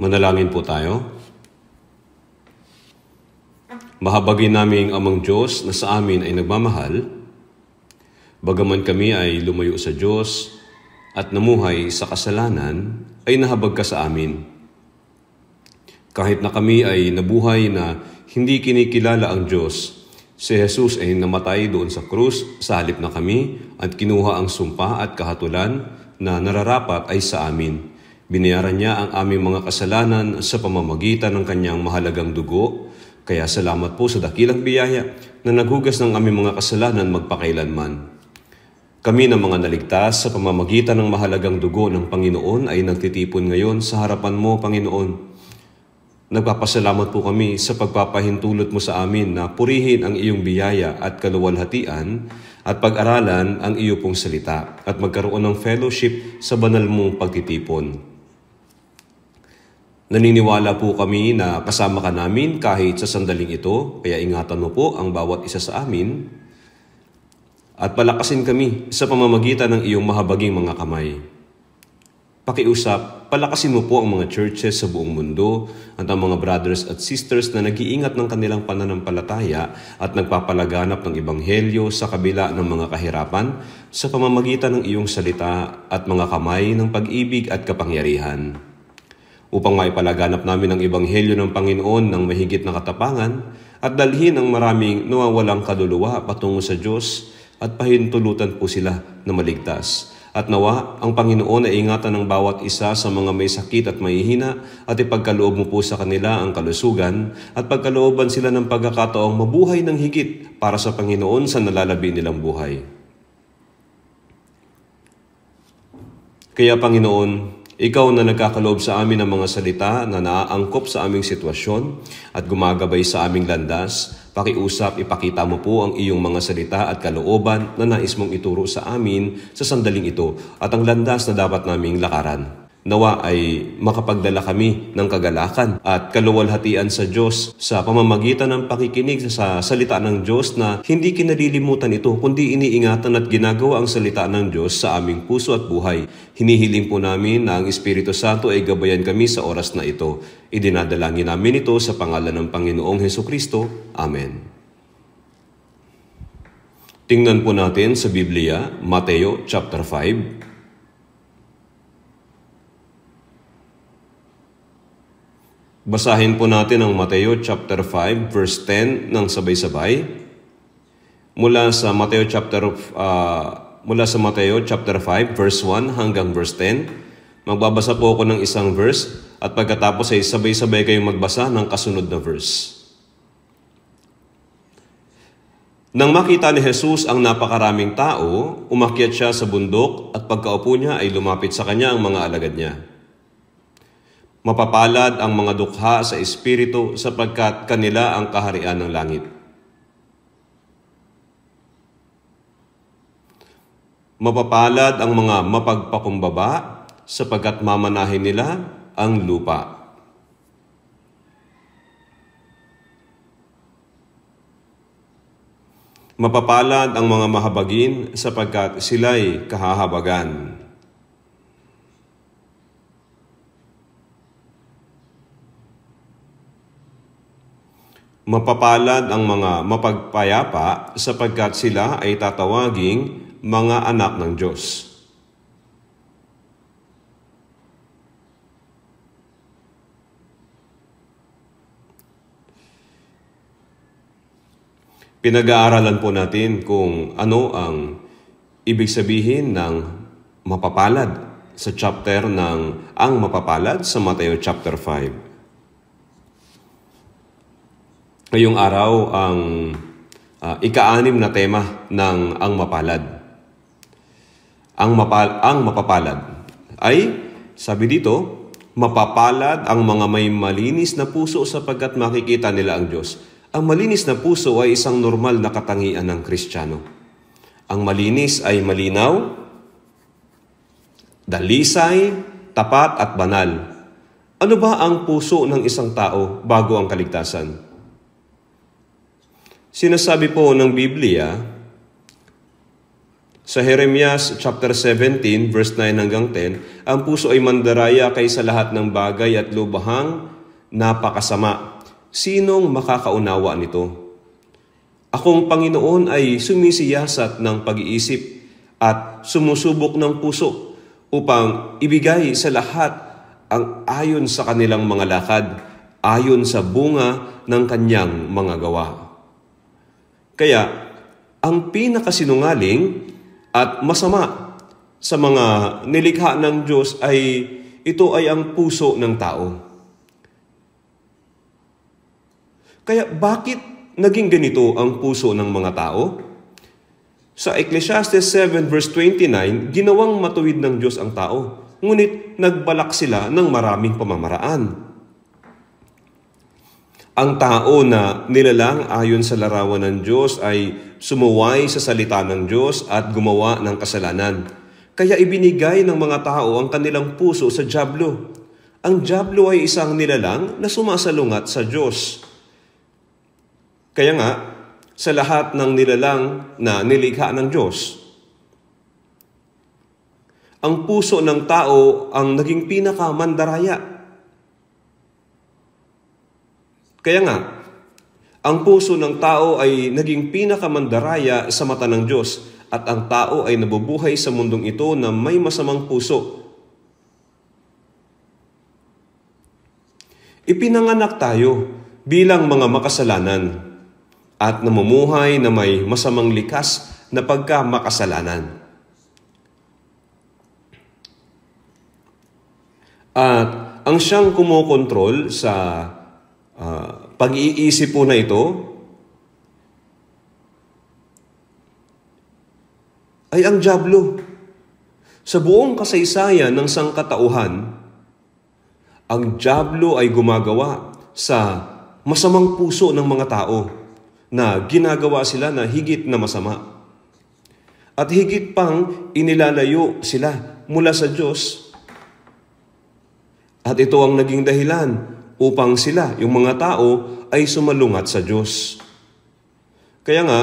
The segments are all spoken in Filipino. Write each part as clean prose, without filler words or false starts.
Manalangin po tayo. Mahabagin naming Amang Diyos na sa amin ay nagmamahal, bagaman kami ay lumayo sa Diyos at namuhay sa kasalanan, ay nahabag ka sa amin. Kahit na kami ay nabuhay na hindi kinikilala ang Diyos, si Jesus ay namatay doon sa krus sa halip na kami at kinuha ang sumpa at kahatulan na nararapat ay sa amin. Binayaran niya ang aming mga kasalanan sa pamamagitan ng kanyang mahalagang dugo. Kaya salamat po sa dakilang biyaya na naghugas ng aming mga kasalanan magpakailanman. Kami na mga naligtas sa pamamagitan ng mahalagang dugo ng Panginoon ay nagtitipon ngayon sa harapan mo, Panginoon. Nagpapasalamat po kami sa pagpapahintulot mo sa amin na purihin ang iyong biyaya at kaluwalhatian at pag-aralan ang iyo pong salita at magkaroon ng fellowship sa banal mong pagtitipon. Naniniwala po kami na kasama ka namin kahit sa sandaling ito, kaya ingatan mo po ang bawat isa sa amin at palakasin kami sa pamamagitan ng iyong mahabaging mga kamay. Pakiusap, palakasin mo po ang mga churches sa buong mundo at ang mga brothers at sisters na nag-iingat ng kanilang pananampalataya at nagpapalaganap ng ebanghelyo sa kabila ng mga kahirapan sa pamamagitan ng iyong salita at mga kamay ng pag-ibig at kapangyarihan. Upang maipalaganap namin ang ebanghelyo ng Panginoon ng mahigit na katapangan at dalhin ang maraming nawawalang kaluluwa patungo sa Diyos at pahintulutan po sila na maligtas. At nawa, ang Panginoon ay ingatan ng bawat isa sa mga may sakit at mahihina at ipagkaloob mo po sa kanila ang kalusugan at pagkalooban sila ng pagkakataong mabuhay ng higit para sa Panginoon sa nalalabi nilang buhay. Kaya Panginoon, ikaw na nagkakaloob sa amin ng mga salita na naaangkop sa aming sitwasyon at gumagabay sa aming landas, pakiusap, ipakita mo po ang iyong mga salita at kalooban na nais mong ituro sa amin sa sandaling ito at ang landas na dapat naming lakaran. Nawa ay makapagdala kami ng kagalakan at kaluwalhatian sa Diyos sa pamamagitan ng pakikinig sa salita ng Diyos na hindi kinalilimutan ito kundi iniingatan at ginagawa ang salita ng Diyos sa aming puso at buhay. Hinihiling po namin na ang Espiritu Santo ay gabayan kami sa oras na ito. Idinadalangin namin ito sa pangalan ng Panginoong Hesukristo. Amen. Tingnan po natin sa Biblia, Mateo chapter 5. Basahin po natin ang Mateo chapter 5 verse 10 ng sabay-sabay. Mula sa Mateo chapter 5 verse 1 hanggang verse 10. Magbabasa po ako ng isang verse at pagkatapos ay sabay-sabay kayong magbasa ng kasunod na verse. Nang makita ni Jesus ang napakaraming tao, umakyat siya sa bundok at pagkaupo niya ay lumapit sa kanya ang mga alagad niya. Mapapalad ang mga dukha sa Espiritu sapagkat kanila ang kaharian ng langit. Mapapalad ang mga mapagpakumbaba sapagkat mamanahin nila ang lupa. Mapapalad ang mga mahabagin sapagkat sila'y kahahabagan. Mapapalad ang mga mapagpayapa sapagkat sila ay tatawaging mga anak ng Diyos. Pinag-aaralan po natin kung ano ang ibig sabihin ng mapapalad sa chapter ng Ang Mapapalad sa Mateo chapter 5. Ngayong araw ang ika-6 na tema ng Ang Mapalad. Ang mapapalad ay, sabi dito, mapapalad ang mga may malinis na puso sapagkat makikita nila ang Diyos. Ang malinis na puso ay isang normal na katangian ng Kristiyano. Ang malinis ay malinaw, dalisay, tapat at banal. Ano ba ang puso ng isang tao bago ang kaligtasan? Sinasabi po ng Biblia sa Jeremias chapter 17 verse 9 hanggang 10, ang puso ay mandaraya kaysa lahat ng bagay at lubhang napakasama. Sinong makakaunawa nito? Akong Panginoon ay sumisiyasat ng pag-iisip at sumusubok ng puso upang ibigay sa lahat ang ayon sa kanilang mga lakad, ayon sa bunga ng kanyang mga gawa. Kaya, ang pinakasinungaling at masama sa mga nilikha ng Diyos ay ito ay ang puso ng tao. Kaya bakit naging ganito ang puso ng mga tao? Sa Ecclesiastes 7 verse 29, ginawang matuwid ng Diyos ang tao, ngunit nagbalak sila ng maraming pamamaraan. Ang tao na nilalang ayon sa larawan ng Diyos ay sumuway sa salita ng Diyos at gumawa ng kasalanan. Kaya ibinigay ng mga tao ang kanilang puso sa dyablo. Ang dyablo ay isang nilalang na sumasalungat sa Diyos. Kaya nga, sa lahat ng nilalang na nilikha ng Diyos, ang puso ng tao ang naging pinakamandaraya. Kaya nga, ang puso ng tao ay naging pinakamandaraya sa mata ng Diyos at ang tao ay nabubuhay sa mundong ito na may masamang puso. Ipinanganak tayo bilang mga makasalanan at namumuhay na may masamang likas na pagkamakasalanan. At ang siyang kumokontrol sa pag-iisip po na ito ay ang dyablo. Sa buong kasaysayan ng sangkatauhan, ang dyablo ay gumagawa sa masamang puso ng mga tao na ginagawa sila na higit na masama. At higit pang inilalayo sila mula sa Diyos. At ito ang naging dahilan upang sila, yung mga tao, ay sumalungat sa Diyos. Kaya nga,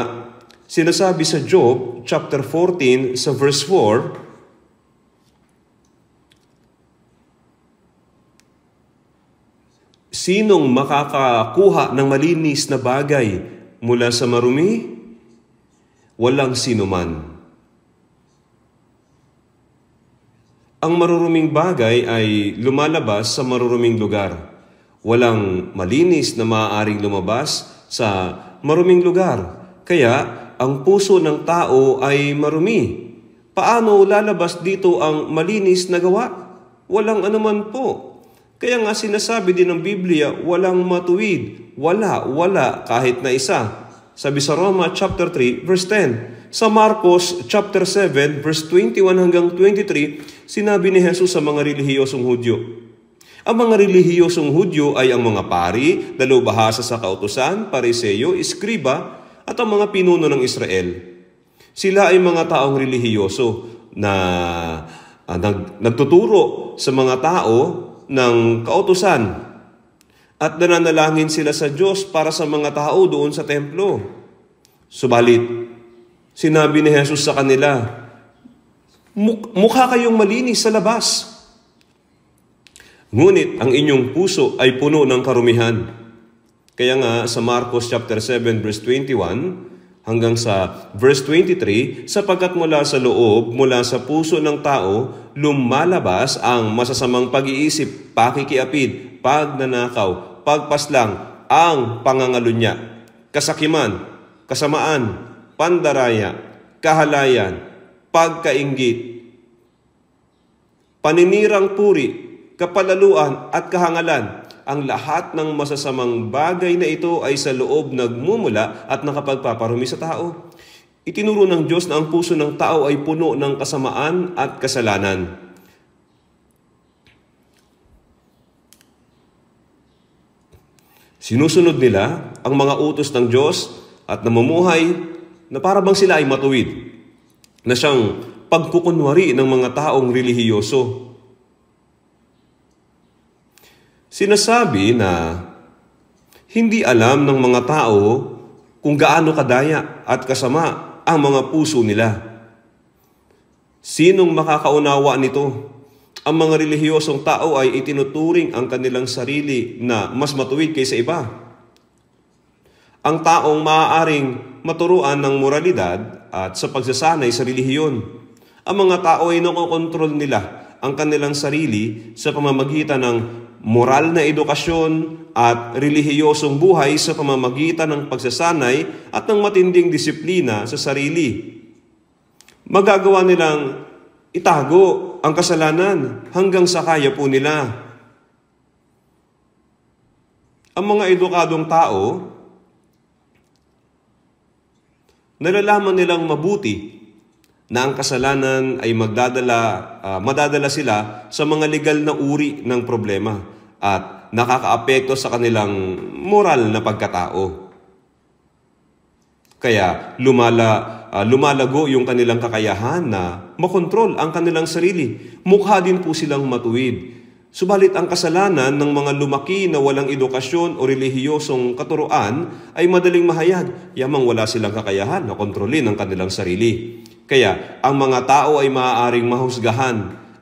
sinasabi sa Job, chapter 14, sa verse 4, sinong makakakuha ng malinis na bagay mula sa marumi? Walang sinuman. Ang maruruming bagay ay lumalabas sa maruruming lugar. Walang malinis na maaaring lumabas sa maruming lugar. Kaya, ang puso ng tao ay marumi. Paano lalabas dito ang malinis na gawa? Walang anuman po. Kaya nga sinasabi din ng Biblia, walang matuwid. Wala kahit na isa. Sabi sa Roma chapter 3 verse 10. Sa Marcos chapter 7 verse 21 hanggang 23, sinabi ni Jesus sa mga relihiyosong Hudyo. Ang mga relihiyosong Hudyo ay ang mga pari, dalubhasa sa kautusan, pariseyo, iskriba, at ang mga pinuno ng Israel. Sila ay mga taong relihiyoso na nagtuturo sa mga tao ng kautusan. At nananalangin sila sa Diyos para sa mga tao doon sa templo. Subalit, sinabi ni Jesus sa kanila, mukha kayong malinis sa labas. Ngunit ang inyong puso ay puno ng karumihan. Kaya nga sa Marcos chapter 7 verse 21 hanggang sa verse 23, sapagkat mula sa loob, mula sa puso ng tao, lumalabas ang masasamang pag-iisip, pakikiapid, pagnanakaw, pagpaslang, ang pangangalunya, kasakiman, kasamaan, pandaraya, kahalayan, pagkainggit, paninirang puri, kapalaluan at kahangalan. Ang lahat ng masasamang bagay na ito ay sa loob nagmumula at nakapagpaparumi sa tao. Itinuro ng Diyos na ang puso ng tao ay puno ng kasamaan at kasalanan. Sinusunod nila ang mga utos ng Diyos at namumuhay na para bang sila ay matuwid, na siyang pagkukunwari ng mga taong relihiyoso. Sinasabi na hindi alam ng mga tao kung gaano kadaya at kasama ang mga puso nila. Sinong makakaunawa nito? Ang mga relihiyosong tao ay itinuturing ang kanilang sarili na mas matuwid kaysa iba. Ang taong maaaring maturuan ng moralidad at sa pagsasanay sa relihiyon. Ang mga tao ay nakokontrol nila ang kanilang sarili sa pamamagitan ng moral na edukasyon at relihiyosong buhay sa pamamagitan ng pagsasanay at ng matinding disiplina sa sarili. Magagawa nilang itago ang kasalanan hanggang sa kaya po nila. Ang mga edukadong tao, nalalaman nilang mabuti na ang kasalanan ay madadala sila sa mga legal na uri ng problema at nakakaapekto sa kanilang moral na pagkatao. Kaya lumalago yung kanilang kakayahan na makontrol ang kanilang sarili. Mukha din po silang matuwid. Subalit ang kasalanan ng mga lumaki na walang edukasyon o relihiyosong katuruan ay madaling mahayag. Yamang wala silang kakayahan na kontrolin ang kanilang sarili. Kaya ang mga tao ay maaaring mahusgahan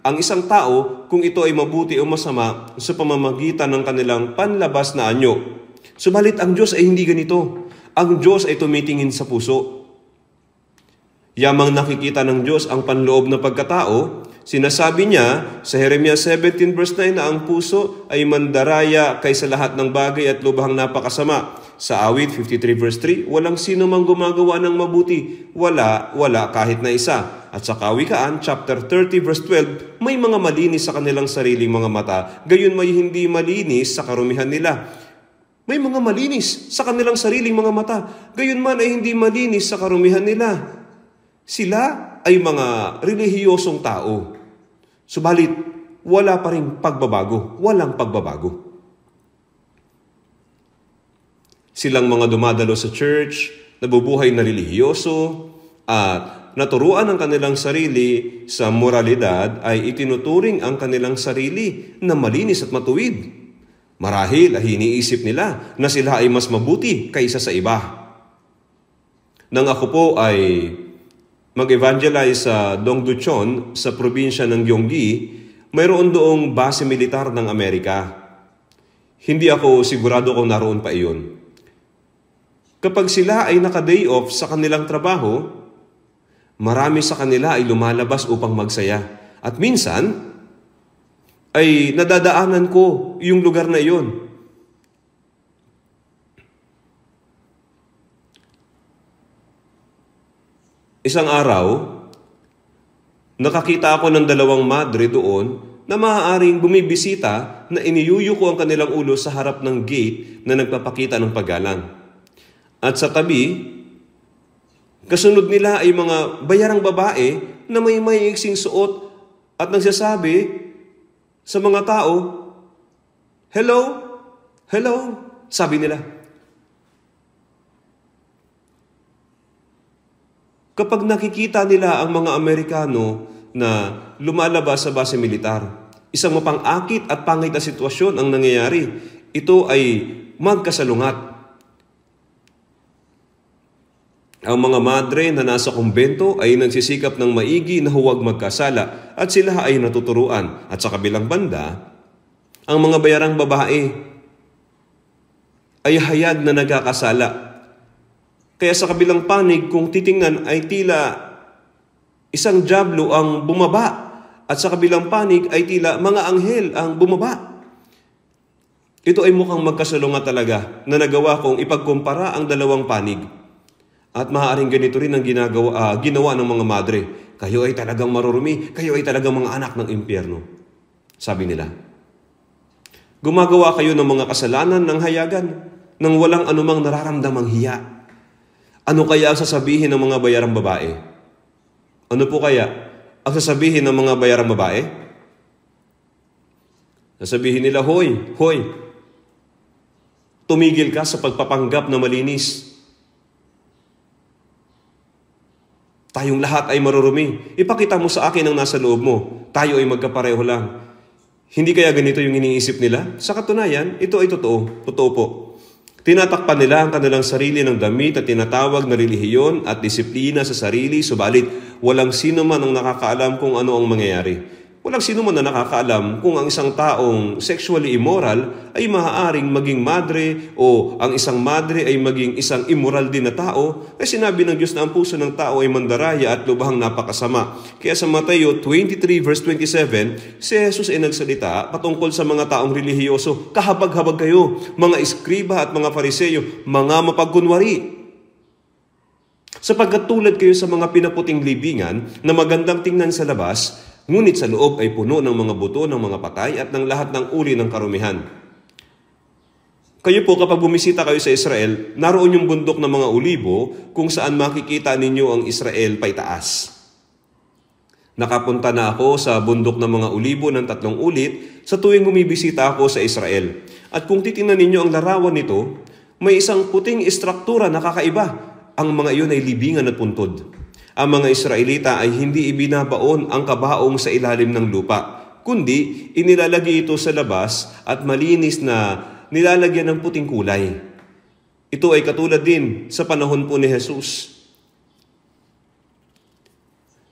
ang isang tao kung ito ay mabuti o masama sa pamamagitan ng kanilang panlabas na anyo. Subalit ang Diyos ay hindi ganito. Ang Diyos ay tumitingin sa puso. Yamang nakikita ng Diyos ang panloob na pagkatao, sinasabi niya sa Jeremiah 17 verse 9 na ang puso ay mandaraya kaysa lahat ng bagay at lubhang napakasama. Sa awit 53 verse 3, walang sino mang gumagawa ng mabuti. Wala kahit na isa. At sa Kawikaan, chapter 30 verse 12, may mga malinis sa kanilang sariling mga mata, gayon may hindi malinis sa karumihan nila. May mga malinis sa kanilang sariling mga mata, gayon man ay hindi malinis sa karumihan nila. Sila ay mga relihiyosong tao. Subalit, wala pa ring pagbabago. Walang pagbabago. Silang mga dumadalo sa church, nabubuhay na relihiyoso, at naturuan ang kanilang sarili sa moralidad ay itinuturing ang kanilang sarili na malinis at matuwid. Marahil ay iniisip nila na sila ay mas mabuti kaysa sa iba. Nang ako po ay mag-evangelize sa Dongducheon sa probinsya ng Gyeonggi, mayroon doong base militar ng Amerika. Hindi ako sigurado kung naroon pa iyon. Kapag sila ay naka-day off sa kanilang trabaho, marami sa kanila ay lumalabas upang magsaya. At minsan, ay nadadaanan ko yung lugar na iyon. Isang araw, nakakita ako ng dalawang madre doon na maaaring bumibisita na iniyuyuko ang kanilang ulo sa harap ng gate na nagpapakita ng paggalang. At sa tabi, kasunod nila ay mga bayarang babae na may maiiksing suot at nagsasabi sa mga tao, "Hello, hello," sabi nila. Kapag nakikita nila ang mga Amerikano na lumalabas sa base militar, isang mapang-akit at pangit na sitwasyon ang nangyayari. Ito ay magkasalungat. Ang mga madre na nasa kumbento ay nagsisikap ng maigi na huwag magkasala at sila ay natuturuan. At sa kabilang banda, ang mga bayarang babae ay hayag na nagkakasala. Kaya sa kabilang panig, kung titingnan ay tila isang dyablo ang bumaba at sa kabilang panig ay tila mga anghel ang bumaba. Ito ay mukhang magkasalungat talaga na nagawa kong ipagkumpara ang dalawang panig. At maaaring ganito rin ang ginawa ng mga madre. Kayo ay talagang marurumi, kayo ay talagang mga anak ng impyerno. Sabi nila. Gumagawa kayo ng mga kasalanan ng hayagan, nang walang anumang nararamdamang hiya. Ano kaya ang sasabihin ng mga bayarang babae? Ano po kaya ang sasabihin ng mga bayarang babae? Sasabihin nila, Hoy, tumigil ka sa pagpapanggap na malinis. Tayong lahat ay marurumi. Ipakita mo sa akin ang nasa loob mo. Tayo ay magkapareho lang. Hindi kaya ganito yung iniisip nila? Sa katunayan, ito ay totoo. Totoo po. Tinatakpan nila ang kanilang sarili ng damit at tinatawag na relihiyon at disiplina sa sarili, subalit walang sino man ang nakakaalam kung ano ang mangyayari. Walang sino man na nakakaalam kung ang isang taong sexually immoral ay maaaring maging madre o ang isang madre ay maging isang immoral din na tao. Ay sinabi ng Diyos na ang puso ng tao ay mandaraya at lubhang napakasama. Kaya sa Mateo 23 verse 27, si Jesus ay nagsalita patungkol sa mga taong relihiyoso. Kahabag-habag kayo, mga iskriba at mga fariseyo, mga mapagkunwari. Sapagkat tulad kayo sa mga pinaputing libingan na magandang tingnan sa labas, ngunit sa loob ay puno ng mga buto ng mga patay at ng lahat ng uri ng karumihan. Kayo po kapag bumisita kayo sa Israel, naroon yung bundok ng mga olibo kung saan makikita ninyo ang Israel paitaas. Nakapunta na ako sa bundok ng mga olibo ng 3 ulit sa tuwing bumibisita ako sa Israel. At kung titingnan ninyo ang larawan nito, may isang puting istruktura na kakaiba. Ang mga iyon ay libingan at puntod. Ang mga Israelita ay hindi ibinabaon ang kabaong sa ilalim ng lupa, kundi inilalagay ito sa labas at malinis na nilalagyan ng puting kulay. Ito ay katulad din sa panahon po ni Jesus.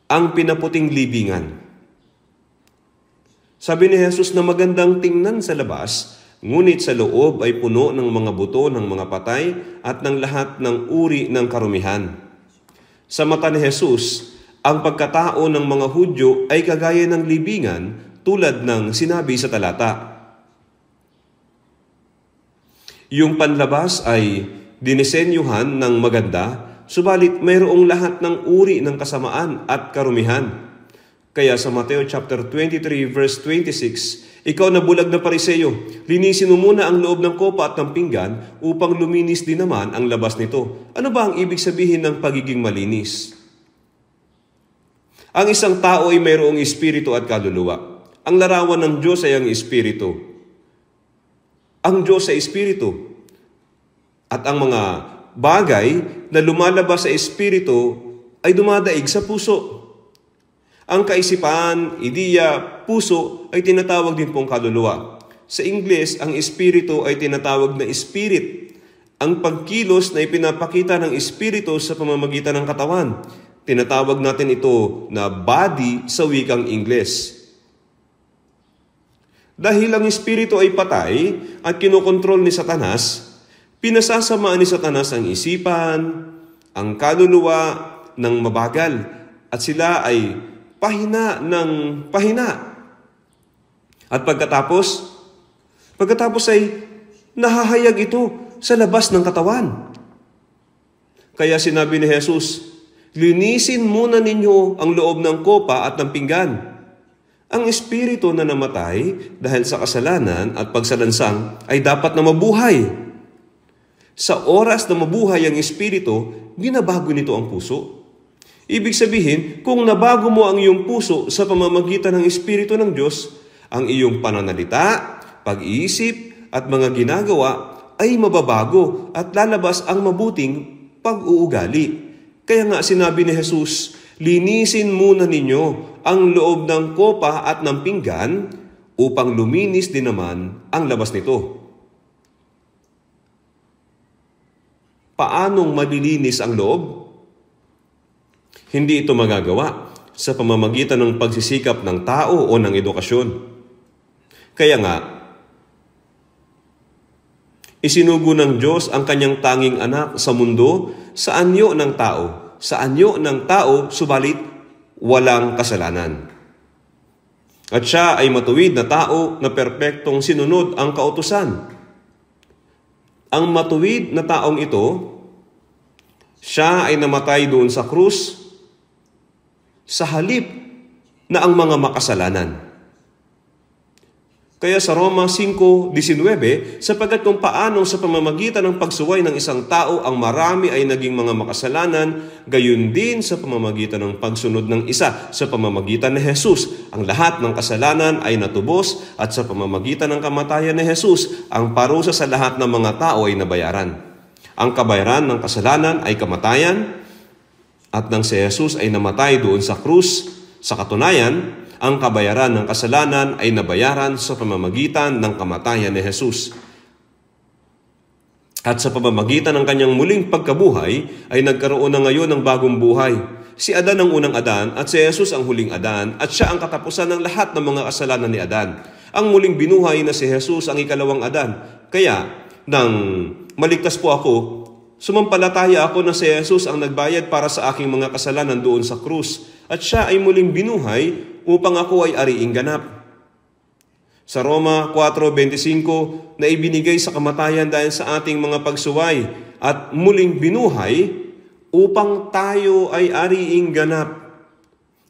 Ang pinaputing libingan. Sabi ni Jesus na magandang tingnan sa labas, ngunit sa loob ay puno ng mga buto ng mga patay at ng lahat ng uri ng karumihan. Sa mata ni Jesus, ang pagkatao ng mga Hudyo ay kagaya ng libingan tulad ng sinabi sa talata. Yung panlabas ay dinisenyuhan ng maganda, subalit mayroong lahat ng uri ng kasamaan at karumihan. Kaya sa Mateo chapter 23 verse 26, ikaw na bulag na Pariseyo, linisin mo muna ang loob ng kopa at ng pinggan upang luminis din naman ang labas nito. Ano ba ang ibig sabihin ng pagiging malinis? Ang isang tao ay mayroong espiritu at kaluluwa. Ang larawan ng Diyos ay ang espiritu. Ang Diyos ay espiritu. At ang mga bagay na lumalabas sa espiritu ay dumadaig sa puso. Ang kaisipan, ideya, puso ay tinatawag din pong kaluluwa. Sa Ingles, ang espiritu ay tinatawag na spirit. Ang pagkilos na ipinapakita ng espiritu sa pamamagitan ng katawan. Tinatawag natin ito na body sa wikang Ingles. Dahil ang espiritu ay patay at kinokontrol ni Satanas, pinasasamaan ni Satanas ang isipan, ang kaluluwa ng mabagal, at sila ay pahina ng pahina. At pagkatapos ay nahahayag ito sa labas ng katawan. Kaya sinabi ni Jesus, linisin muna ninyo ang loob ng kopa at ng pinggan. Ang espiritu na namatay dahil sa kasalanan at pagsalansang ay dapat na mabuhay. Sa oras na mabuhay ang espiritu, binabago nito ang puso. Ibig sabihin, kung nabago mo ang iyong puso sa pamamagitan ng Espiritu ng Diyos, ang iyong pananalita, pag-iisip at mga ginagawa ay mababago at lalabas ang mabuting pag-uugali. Kaya nga sinabi ni Jesus, linisin muna ninyo ang loob ng kopa at ng pinggan upang luminis din naman ang labas nito. Paanong malilinis ang loob? Hindi ito magagawa sa pamamagitan ng pagsisikap ng tao o ng edukasyon. Kaya nga, isinugo ng Diyos ang kanyang tanging anak sa mundo sa anyo ng tao. Sa anyo ng tao, subalit walang kasalanan. At siya ay matuwid na tao na perpektong sinunod ang kautusan. Ang matuwid na taong ito, siya ay namatay doon sa krus sa halip na ang mga makasalanan. Kaya sa Roma 5:19, sapagkat kung paano sa pamamagitan ng pagsuway ng isang tao ang marami ay naging mga makasalanan, gayon din sa pamamagitan ng pagsunod ng isa sa pamamagitan ni Jesus. Ang lahat ng kasalanan ay natubos at sa pamamagitan ng kamatayan ni Jesus, ang parusa sa lahat ng mga tao ay nabayaran. Ang kabayaran ng kasalanan ay kamatayan, at nang si Jesus ay namatay doon sa krus, sa katunayan, ang kabayaran ng kasalanan ay nabayaran sa pamamagitan ng kamatayan ni Jesus. At sa pamamagitan ng kanyang muling pagkabuhay, ay nagkaroon na ngayon ng bagong buhay. Si Adan ang unang Adan at si Jesus ang huling Adan at siya ang katapusan ng lahat ng mga kasalanan ni Adan. Ang muling binuhay na si Jesus ang ikalawang Adan. Kaya, nang maligtas po ako, sumampalataya ako na si Jesus ang nagbayad para sa aking mga kasalanan doon sa krus at siya ay muling binuhay upang ako ay ariing ganap. Sa Roma 4:25 na ibinigay sa kamatayan dahil sa ating mga pagsuway at muling binuhay upang tayo ay ariing ganap.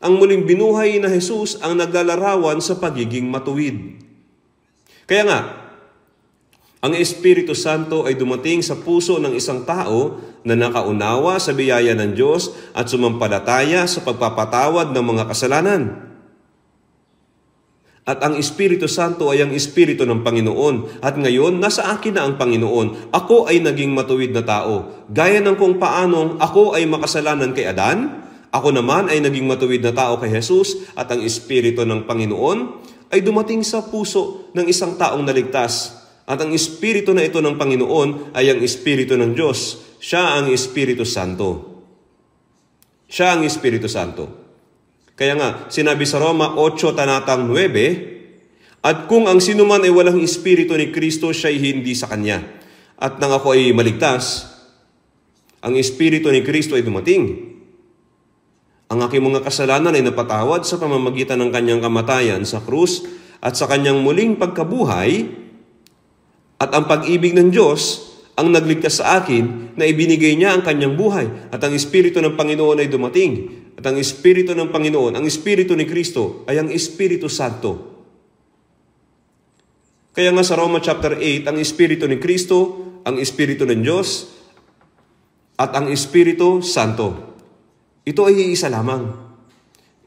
Ang muling binuhay na Jesus ang naglalarawan sa pagiging matuwid. Kaya nga, ang Espiritu Santo ay dumating sa puso ng isang tao na nakaunawa sa biyaya ng Diyos at sumampalataya sa pagpapatawad ng mga kasalanan. At ang Espiritu Santo ay ang Espiritu ng Panginoon. At ngayon, nasa akin na ang Panginoon. Ako ay naging matuwid na tao. Gaya ng kung paanong ako ay makasalanan kay Adan, ako naman ay naging matuwid na tao kay Jesus at ang Espiritu ng Panginoon ay dumating sa puso ng isang taong naligtas. At ang Espiritu na ito ng Panginoon ay ang Espiritu ng Diyos. Siya ang Espiritu Santo. Siya ang Espiritu Santo. Kaya nga, sinabi sa Roma 8 talatang 9, at kung ang sinuman ay walang Espiritu ni Kristo, siya ay hindi sa Kanya. At nang ako ay maligtas, ang Espiritu ni Kristo ay dumating. Ang aking mga kasalanan ay napatawad sa pamamagitan ng Kanyang kamatayan sa krus at sa Kanyang muling pagkabuhay, at ang pag-ibig ng Diyos ang nagligtas sa akin na ibinigay niya ang Kanyang buhay. At ang Espiritu ng Panginoon ay dumating. At ang Espiritu ng Panginoon, ang Espiritu ni Kristo, ay ang Espiritu Santo. Kaya nga sa Roma chapter 8, ang Espiritu ni Kristo, ang Espiritu ng Diyos, at ang Espiritu Santo. Ito ay iisa lamang.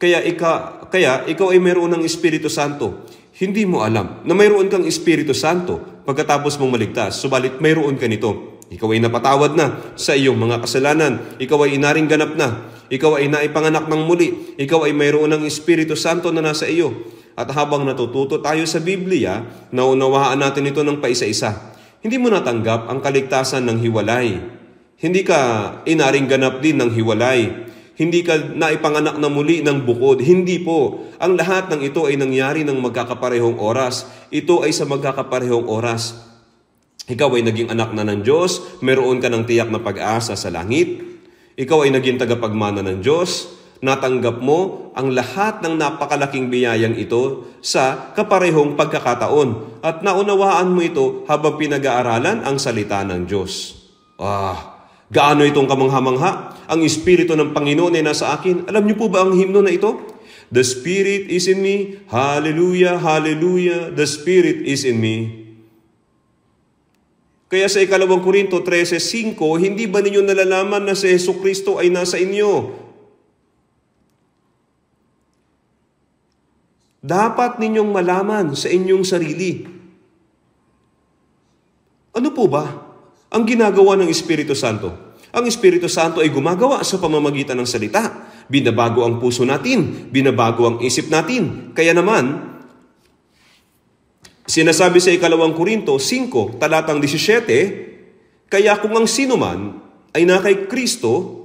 Kaya ikaw ay mayroon ng Espiritu Santo. Hindi mo alam na mayroon kang Espiritu Santo pagkatapos mong maligtas. Subalit mayroon ka nito. Ikaw ay napatawad na sa iyong mga kasalanan. Ikaw ay inaring ganap na. Ikaw ay naipanganak ng muli. Ikaw ay mayroon ng Espiritu Santo na nasa iyo. At habang natututo tayo sa Biblia, naunawaan natin ito ng paisa-isa. Hindi mo natanggap ang kaligtasan ng hiwalay. Hindi ka inaring ganap din ng hiwalay. Hindi ka naipanganak na muli ng bukod. Hindi po. Ang lahat ng ito ay nangyari ng magkakaparehong oras. Ito ay sa magkakaparehong oras. Ikaw ay naging anak na ng Diyos, meron ka ng tiyak na pag-asa sa langit. Ikaw ay naging tagapagmana ng Diyos, natanggap mo ang lahat ng napakalaking biyayang ito sa kaparehong pagkakataon. At naunawaan mo ito habang pinag-aaralan ang salita ng Diyos. Gaano itong kamangha-mangha? Ang Espiritu ng Panginoon ay nasa akin. Alam niyo po ba ang himno na ito? The Spirit is in me. Hallelujah, hallelujah. The Spirit is in me. Kaya sa 2 Korinto 13:5, hindi ba ninyo nalalaman na si Jesucristo ay nasa inyo? Dapat ninyong malaman sa inyong sarili. Ano po ba ang ginagawa ng Espiritu Santo? Ang Espiritu Santo ay gumagawa sa pamamagitan ng salita. Binabago ang puso natin, binabago ang isip natin. Kaya naman, sinasabi sa 2 Korinto 5, talatang 17, kaya kung ang sino man ay na kay Kristo,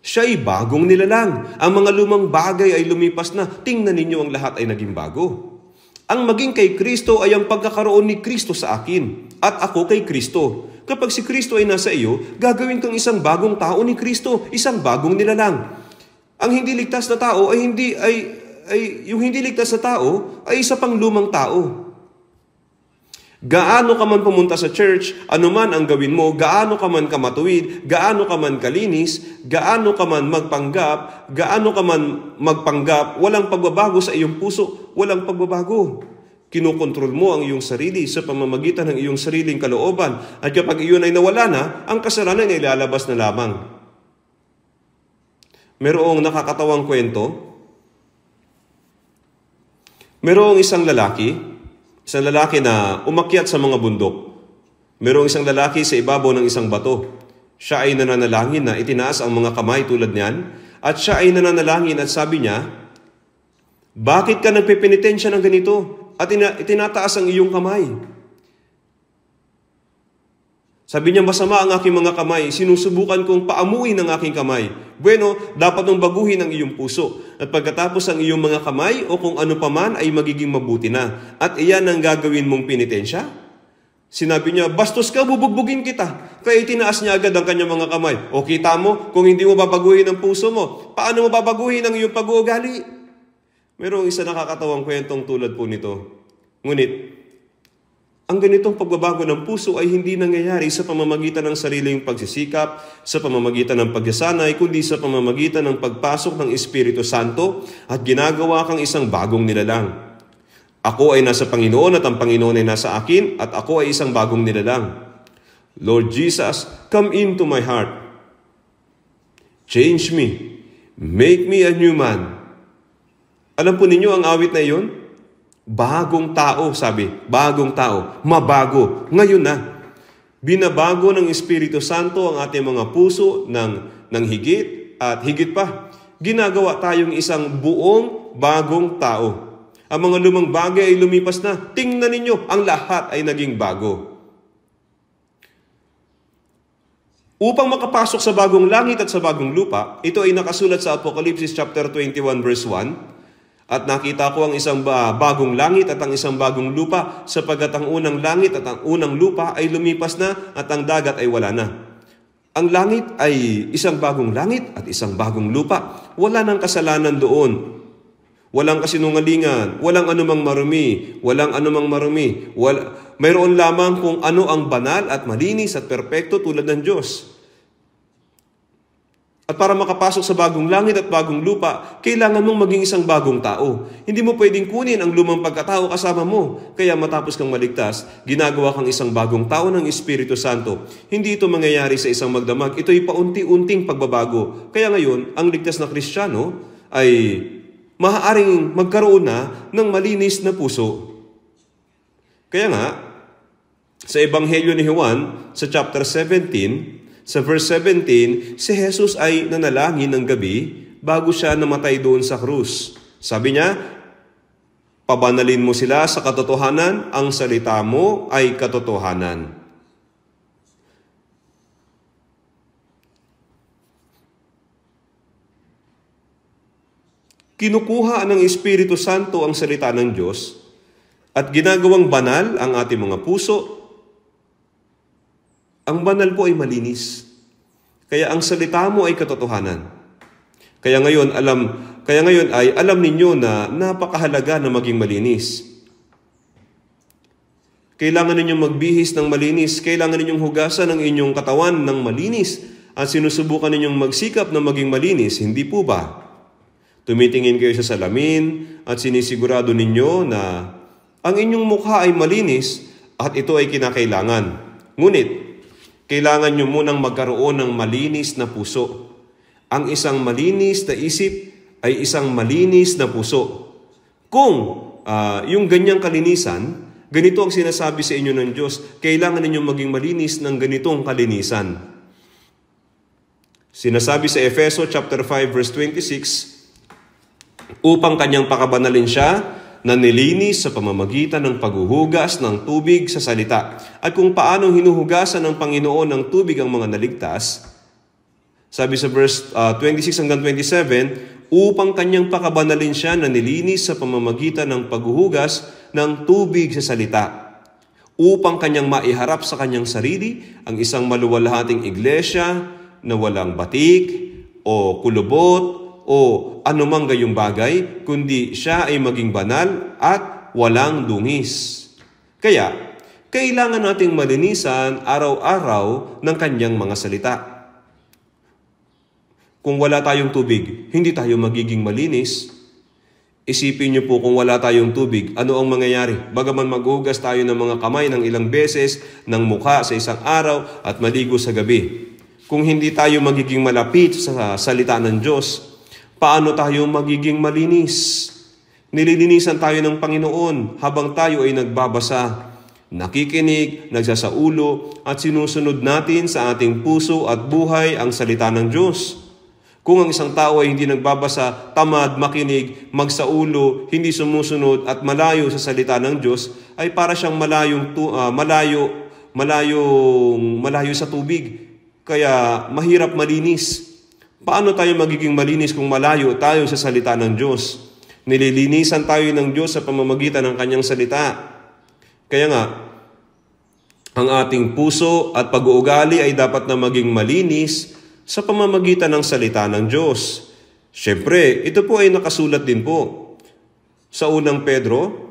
siya ay bagong nilalang. Ang mga lumang bagay ay lumipas na. Tingnan ninyo, ang lahat ay naging bago. Ang maging kay Kristo ay ang pagkakaroon ni Kristo sa akin at ako kay Kristo. Kapag si Kristo ay nasa iyo, gagawin kang isang bagong tao ni Kristo, isang bagong nilalang. Ang hindi ligtas na tao yung hindi ligtas na tao ay isa pang lumang tao. Gaano ka man pumunta sa church, ano man ang gawin mo, gaano ka man kamatuwid, gaano ka man kalinis, gaano ka man magpanggap, walang pagbabago sa iyong puso, walang pagbabago. Kinokontrol mo ang iyong sarili sa pamamagitan ng iyong sariling kalooban. At kapag iyon ay nawala na, ang kasalanan ay lalabas na lamang. Merong nakakatawang kwento. Merong isang lalaki na umakyat sa mga bundok. Merong isang lalaki sa ibabaw ng isang bato. Siya ay nananalangin na itinaas ang mga kamay tulad niyan. At siya ay nananalangin at sabi niya, bakit ka nagpepenitensya ng ganito? At itinataas ang iyong kamay. Sabi niya, masama ang aking mga kamay, sinusubukan kong paamuin ang aking kamay. Bueno, dapat mong baguhin ang iyong puso. At pagkatapos ang iyong mga kamay o kung ano paman ay magiging mabuti na. At iyan ang gagawin mong penitensya. Sinabi niya, bastos ka, bubugbugin kita. Kaya itinaas niya agad ang kanyang mga kamay. O kita mo, kung hindi mo babaguhin ang puso mo, paano mo babaguhin ang iyong pag-uugali? Merong isa nakakatawang kwentong tulad po nito. Ngunit, ang ganitong pagbabago ng puso ay hindi nangyayari sa pamamagitan ng sariling pagsisikap, sa pamamagitan ng pagsasanay, kundi sa pamamagitan ng pagpasok ng Espiritu Santo at ginagawa kang isang bagong nilalang. Ako ay nasa Panginoon at ang Panginoon ay nasa akin at ako ay isang bagong nilalang. Lord Jesus, come into my heart. Change me. Make me a new man. Alam po ninyo ang awit na iyon? Bagong tao, sabi. Bagong tao. Mabago. Ngayon na. Binabago ng Espiritu Santo ang ating mga puso ng higit at higit pa. Ginagawa tayong isang buong bagong tao. Ang mga lumang bagay ay lumipas na. Tingnan ninyo, ang lahat ay naging bago. Upang makapasok sa bagong langit at sa bagong lupa, ito ay nakasulat sa Apocalypse chapter 21 verse 1. At nakita ko ang isang bagong langit at ang isang bagong lupa, sapagkat ang unang langit at ang unang lupa ay lumipas na at ang dagat ay wala na. Ang langit ay isang bagong langit at isang bagong lupa. Wala nang kasalanan doon. Walang kasinungalingan, walang anumang marumi, mayroon lamang kung ano ang banal at malinis at perpekto tulad ng Diyos. At para makapasok sa bagong langit at bagong lupa, kailangan mong maging isang bagong tao. Hindi mo pwedeng kunin ang lumang pagkatao kasama mo. Kaya matapos kang maligtas, ginagawa kang isang bagong tao ng Espiritu Santo. Hindi ito mangyayari sa isang magdamag. Ito'y paunti-unting pagbabago. Kaya ngayon, ang ligtas na Kristiyano ay maaaring magkaroon na ng malinis na puso. Kaya nga, sa Ebanghelyo ni Juan, sa chapter 17, sa verse 17, si Jesus ay nanalangin ng gabi bago siya namatay doon sa krus. Sabi niya, pabanalin mo sila sa katotohanan, ang salita mo ay katotohanan. Kinukuha ng Espiritu Santo ang salita ng Diyos at ginagawang banal ang ating mga puso. Ang banal po ay malinis. Kaya ang salita mo ay katotohanan. Kaya ngayon ay alam ninyo na napakahalaga na maging malinis. Kailangan ninyong magbihis ng malinis. Kailangan ninyong hugasan ang inyong katawan ng malinis. At sinusubukan ninyong magsikap na maging malinis. Hindi po ba? Tumitingin kayo sa salamin at sinisigurado ninyo na ang inyong mukha ay malinis at ito ay kinakailangan. Ngunit, kailangan nyo munang magkaroon ng malinis na puso. Ang isang malinis na isip ay isang malinis na puso. Kung yung ganyang kalinisan, ganito ang sinasabi sa inyo ng Diyos, kailangan ninyong maging malinis ng ganitong kalinisan. Sinasabi sa Efeso chapter 5 verse 26, upang kanyang pakabanalin siya na nilinis sa pamamagitan ng paghuhugas ng tubig sa salita. At kung paano hinuhugasan ng Panginoon ng tubig ang mga naligtas, sabi sa verse 26 hanggang 27, upang kanyang pakabanalin siya na nilinis sa pamamagitan ng paghuhugas ng tubig sa salita, upang kanyang maiharap sa kanyang sarili ang isang maluwalhating iglesia na walang batik o kulubot o anumang gayong bagay, kundi siya ay maging banal at walang dungis. Kaya, kailangan nating malinisan araw-araw ng kanyang mga salita. Kung wala tayong tubig, hindi tayo magiging malinis. Isipin niyo po kung wala tayong tubig, ano ang mangyayari? Bagaman maghugas tayo ng mga kamay ng ilang beses, ng mukha sa isang araw at maligo sa gabi. Kung hindi tayo magiging malapit sa salita ng Diyos, paano tayo magiging malinis? Nililinisan tayo ng Panginoon habang tayo ay nagbabasa, nakikinig, nagsasaulo, at sinusunod natin sa ating puso at buhay ang salita ng Diyos. Kung ang isang tao ay hindi nagbabasa, tamad, makinig, magsaulo, hindi sumusunod at malayo sa salita ng Diyos, ay para siyang malayo malayo sa tubig, kaya mahirap malinis. Paano tayo magiging malinis kung malayo tayo sa salita ng Diyos? Nililinisan tayo ng Diyos sa pamamagitan ng Kanyang salita. Kaya nga, ang ating puso at pag-uugali ay dapat na maging malinis sa pamamagitan ng salita ng Diyos. Siyempre, ito po ay nakasulat din po sa unang Pedro.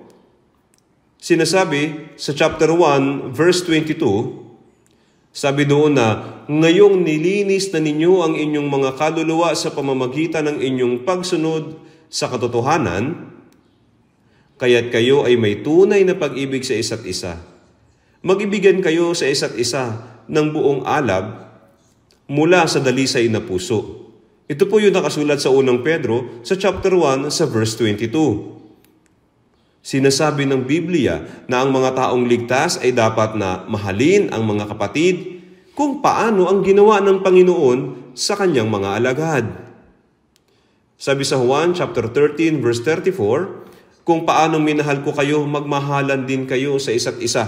Sinasabi sa chapter 1, verse 22, sabi doon na, ngayong nilinis na ninyo ang inyong mga kaluluwa sa pamamagitan ng inyong pagsunod sa katotohanan, kaya't kayo ay may tunay na pag-ibig sa isa't isa. Mag-ibigan kayo sa isa't isa ng buong alab mula sa dalisay na puso. Ito po yung nakasulat sa unang Pedro sa chapter 1 sa verse 22. Sinasabi ng Biblia na ang mga taong ligtas ay dapat na mahalin ang mga kapatid kung paano ang ginawa ng Panginoon sa kanyang mga alagad. Sabi sa Juan chapter 13 verse 34, kung paano minahal ko kayo, magmahalan din kayo sa isa't isa.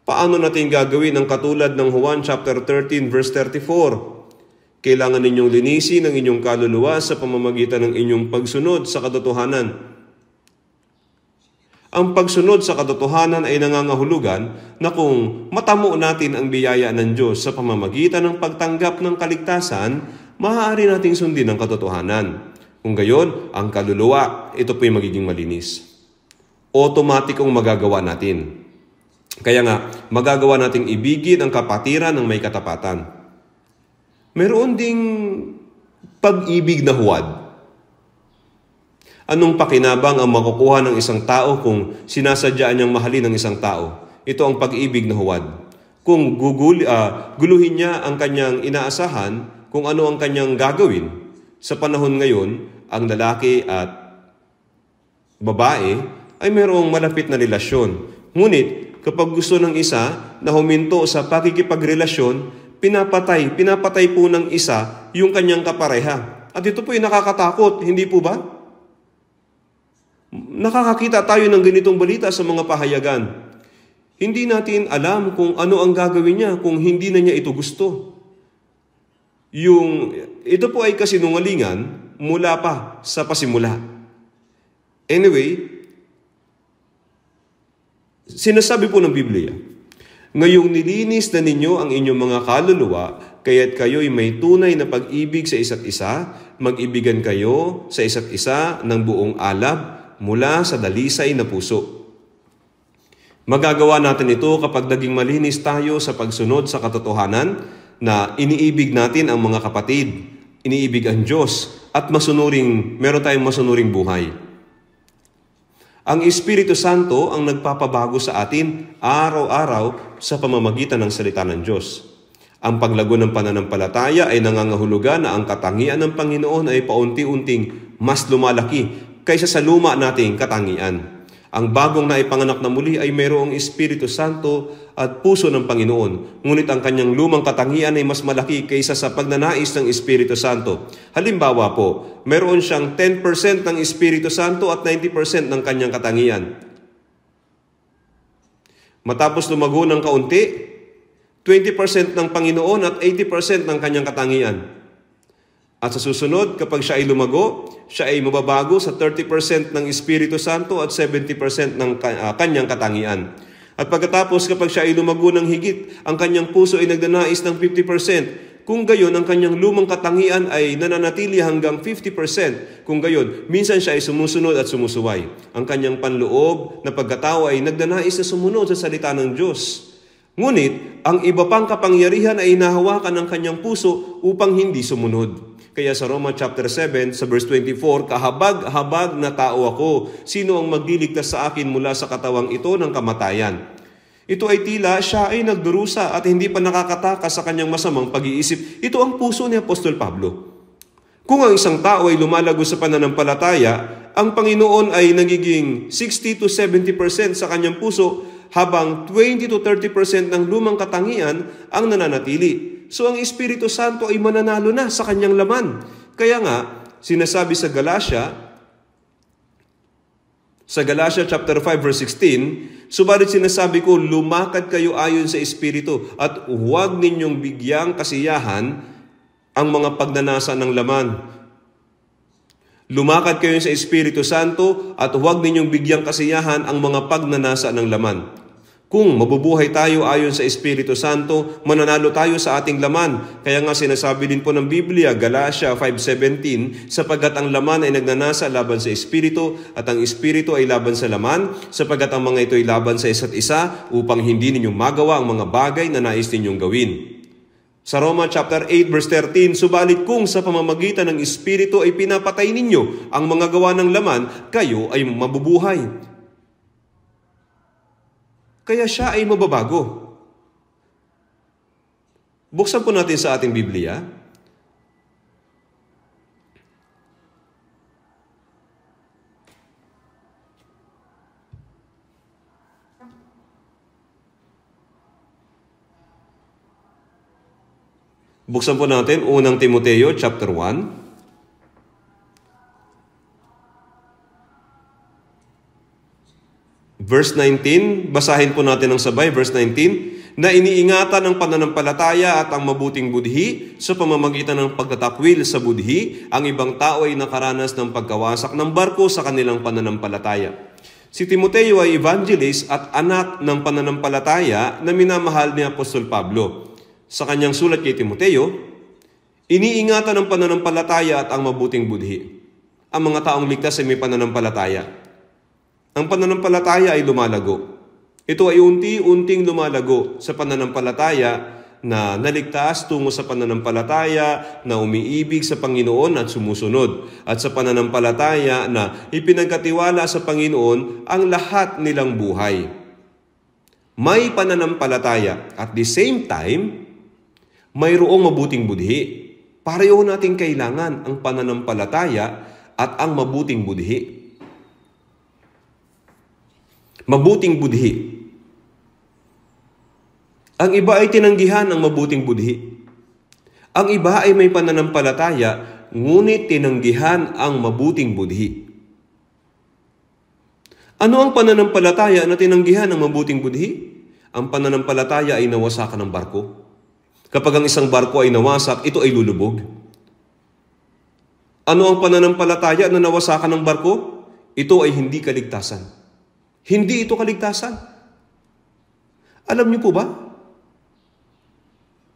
Paano natin gagawin ang katulad ng Juan chapter 13 verse 34? Kailangan ninyong linisin ang inyong kaluluwa sa pamamagitan ng inyong pagsunod sa katotohanan. Ang pagsunod sa katotohanan ay nangangahulugan na kung matamo natin ang biyaya ng Diyos sa pamamagitan ng pagtanggap ng kaligtasan, maaari nating sundin ang katotohanan. Kung gayon, ang kaluluwa, ito po'y magiging malinis. Otomatikong magagawa natin. Kaya nga, magagawa nating ibigin ang kapatiran ng may katapatan. Meron ding pag-ibig na huwad. Anong pakinabang ang makukuha ng isang tao kung sinasadyaan niyang mahalin ng isang tao? Ito ang pag-ibig na huwad. Kung guluhin niya ang kanyang inaasahan, kung ano ang kanyang gagawin, sa panahon ngayon, ang lalaki at babae ay mayroong malapit na relasyon. Ngunit, kapag gusto ng isa na huminto sa pakikipagrelasyon, pinapatay po ng isa yung kanyang kapareha. At ito po ay nakakatakot, hindi po ba? Nakakakita tayo ng ganitong balita sa mga pahayagan. Hindi natin alam kung ano ang gagawin niya kung hindi na niya ito gusto. Ito po ay kasinungalingan mula pa sa pasimula. Anyway, sinasabi po ng Biblia, ngayong nilinis na ninyo ang inyong mga kaluluwa, kaya't kayo'y may tunay na pag-ibig sa isa't isa, mag-ibigan kayo sa isa't isa ng buong alab, mula sa dalisay na puso. Magagawa natin ito kapag naging malinis tayo sa pagsunod sa katotohanan na iniibig natin ang mga kapatid, iniibig ang Diyos, at meron tayong masunuring buhay. Ang Espiritu Santo ang nagpapabago sa atin araw-araw sa pamamagitan ng salita ng Diyos. Ang paglago ng pananampalataya ay nangangahulugan na ang katangian ng Panginoon ay paunti-unting mas lumalaki kaysa sa luma nating katangian. Ang bagong naipanganak na muli ay mayroong Espiritu Santo at puso ng Panginoon. Ngunit ang kanyang lumang katangian ay mas malaki kaysa sa pagnanais ng Espiritu Santo. Halimbawa po, mayroon siyang 10% ng Espiritu Santo at 90% ng kanyang katangian. Matapos lumago ng kaunti, 20% ng Panginoon at 80% ng kanyang katangian. At sa susunod, kapag siya ay lumago, siya ay mababago sa 30% ng Espiritu Santo at 70% ng kanyang katangian. At pagkatapos, kapag siya ay lumago ng higit, ang kanyang puso ay nagdanais ng 50%. Kung gayon, ang kanyang lumang katangian ay nananatili hanggang 50%. Kung gayon, minsan siya ay sumusunod at sumusuway. Ang kanyang panloob na pagkatao ay nagdanais na sumunod sa salita ng Diyos. Ngunit, ang iba pang kapangyarihan ay inahawakan ng kanyang puso upang hindi sumunod. Kaya sa Roma chapter 7, sa verse 24, kahabag-habag na tao ako, sino ang magliligtas sa akin mula sa katawang ito ng kamatayan? Ito ay tila siya ay nagdurusa at hindi pa nakakatakas sa kanyang masamang pag-iisip. Ito ang puso ni Apostol Pablo. Kung ang isang tao ay lumalago sa pananampalataya, ang Panginoon ay nagiging 60 to 70% sa kanyang puso, habang 20 to 30% ng lumang katangian ang nananatili. So ang Espiritu Santo ay mananalo na sa kanyang laman. Kaya nga, sinasabi sa Galatia, Sa Galatia chapter 5 verse 16, subalit sinasabi ko, lumakad kayo ayon sa Espiritu at huwag ninyong bigyang kasiyahan ang mga pagnanasa ng laman. Lumakad kayo sa Espiritu Santo at huwag ninyong bigyang kasiyahan ang mga pagnanasa ng laman. Kung mabubuhay tayo ayon sa Espiritu Santo, mananalo tayo sa ating laman. Kaya nga sinasabi din po ng Biblia, Galatia 5:17, sapagkat ang laman ay nagnanasa laban sa Espiritu at ang Espiritu ay laban sa laman, sapagkat ang mga ito ay laban sa isa't isa upang hindi ninyong magawa ang mga bagay na nais ninyong gawin. Sa Roma chapter 8 verse 13, subalit kung sa pamamagitan ng Espiritu ay pinapatay ninyo ang mga gawa ng laman, kayo ay mabubuhay. Kaya siya ay mababago. Buksan po natin sa ating Biblia. Buksan po natin unang Timoteo chapter 1. Verse 19, basahin po natin ng sabay, verse 19, na iniingatan ng pananampalataya at ang mabuting budhi sa pamamagitan ng pagtatakwil sa budhi, ang ibang tao ay nakaranas ng pagkawasak ng barko sa kanilang pananampalataya. Si Timoteo ay evangelist at anak ng pananampalataya na minamahal ni Apostol Pablo. Sa kanyang sulat kay Timoteo, iniingatan ng pananampalataya at ang mabuting budhi. Ang mga taong ligtas ay may pananampalataya. Ang pananampalataya ay lumalago. Ito ay unti-unting lumalago sa pananampalataya na naligtas tungo sa pananampalataya na umiibig sa Panginoon at sumusunod. At sa pananampalataya na ipinagkatiwala sa Panginoon ang lahat nilang buhay. May pananampalataya at the same time, mayroong mabuting budhi. Pareho nating kailangan ang pananampalataya at ang mabuting budhi. Mabuting budhi. Ang iba ay tinanggihan ng mabuting budhi. Ang iba ay may pananampalataya, ngunit tinanggihan ang mabuting budhi. Ano ang pananampalataya na tinanggihan ng mabuting budhi? Ang pananampalataya ay nawasakan ng barko. Kapag ang isang barko ay nawasak, ito ay lulubog. Ano ang pananampalataya na nawasakan ng barko? Ito ay hindi kaligtasan. Hindi ito kaligtasan. Alam niyo po ba?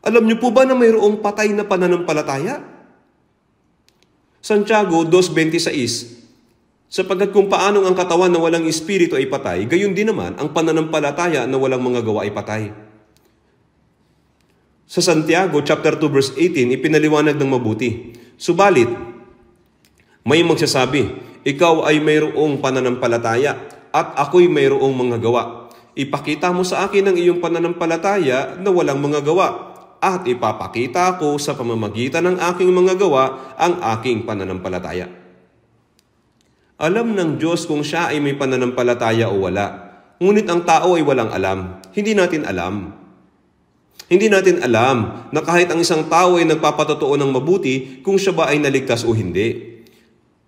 Alam niyo po ba na mayroong patay na pananampalataya? Santiago 2:26, sapagkat kung paanong ang katawan na walang espiritu ay patay, gayon din naman ang pananampalataya na walang mga gawa ay patay. Sa Santiago chapter 2 verse 18, ipinaliwanag ng mabuti. Subalit, may magsasabi, ikaw ay mayroong pananampalataya at ako'y mayroong mga gawa. Ipakita mo sa akin ang iyong pananampalataya na walang mga gawa, at ipapakita ko sa pamamagitan ng aking mga gawa ang aking pananampalataya. Alam ng Diyos kung siya ay may pananampalataya o wala. Ngunit ang tao ay walang alam. Hindi natin alam. Hindi natin alam na kahit ang isang tao ay nagpapatotoo ng mabuti kung siya ba ay naligtas o hindi.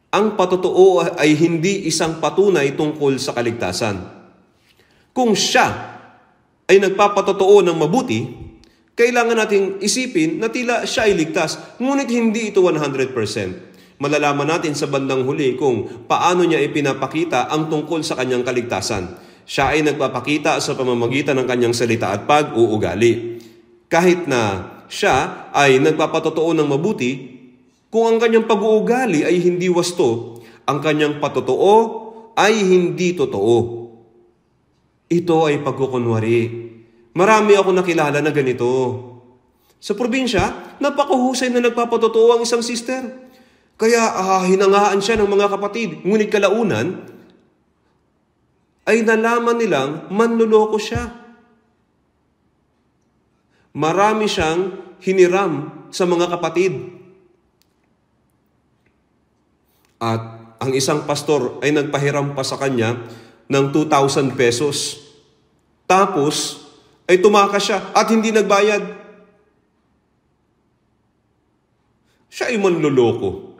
Ang patotoo ay hindi isang patunay tungkol sa kaligtasan. Kung siya ay nagpapatotoo ng mabuti, kailangan nating isipin na tila siya ay ligtas, ngunit hindi ito 100%. Malalaman natin sa bandang huli kung paano niya ipinapakita ang tungkol sa kanyang kaligtasan. Siya ay nagpapakita sa pamamagitan ng kanyang salita at pag-uugali. Kahit na siya ay nagpapatotoo ng mabuti, kung ang kanyang pag-uugali ay hindi wasto, ang kanyang patotoo ay hindi totoo. Ito ay pagkukunwari. Marami ako nakilala na ganito. Sa probinsya, napakahusay na nagpapatotoo ang isang sister. Kaya hinangaan siya ng mga kapatid. Ngunit kalaunan, ay nalaman nilang manluloko siya. Marami siyang hiniram sa mga kapatid. At ang isang pastor ay nagpahiram pa sa kanya ng 2,000 pesos. Tapos, ay tumakas siya at hindi nagbayad. Siya ay manluloko.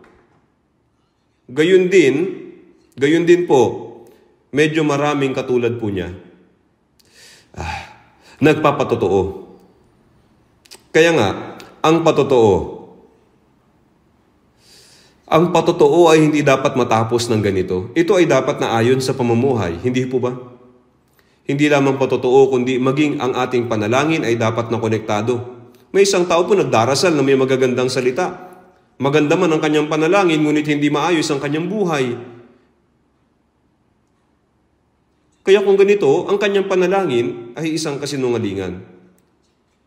Gayun din po, medyo maraming katulad po niya, nagpapatotoo. Kaya nga, ang patotoo ay hindi dapat matapos ng ganito. Ito ay dapat na ayon sa pamumuhay. Hindi po ba? Hindi lamang patotoo, kundi maging ang ating panalangin ay dapat na konektado. May isang tao po nagdarasal na may magagandang salita. Maganda man ang kanyang panalangin, ngunit hindi maayos ang kanyang buhay. Kaya kung ganito, ang kanyang panalangin ay isang kasinungalingan.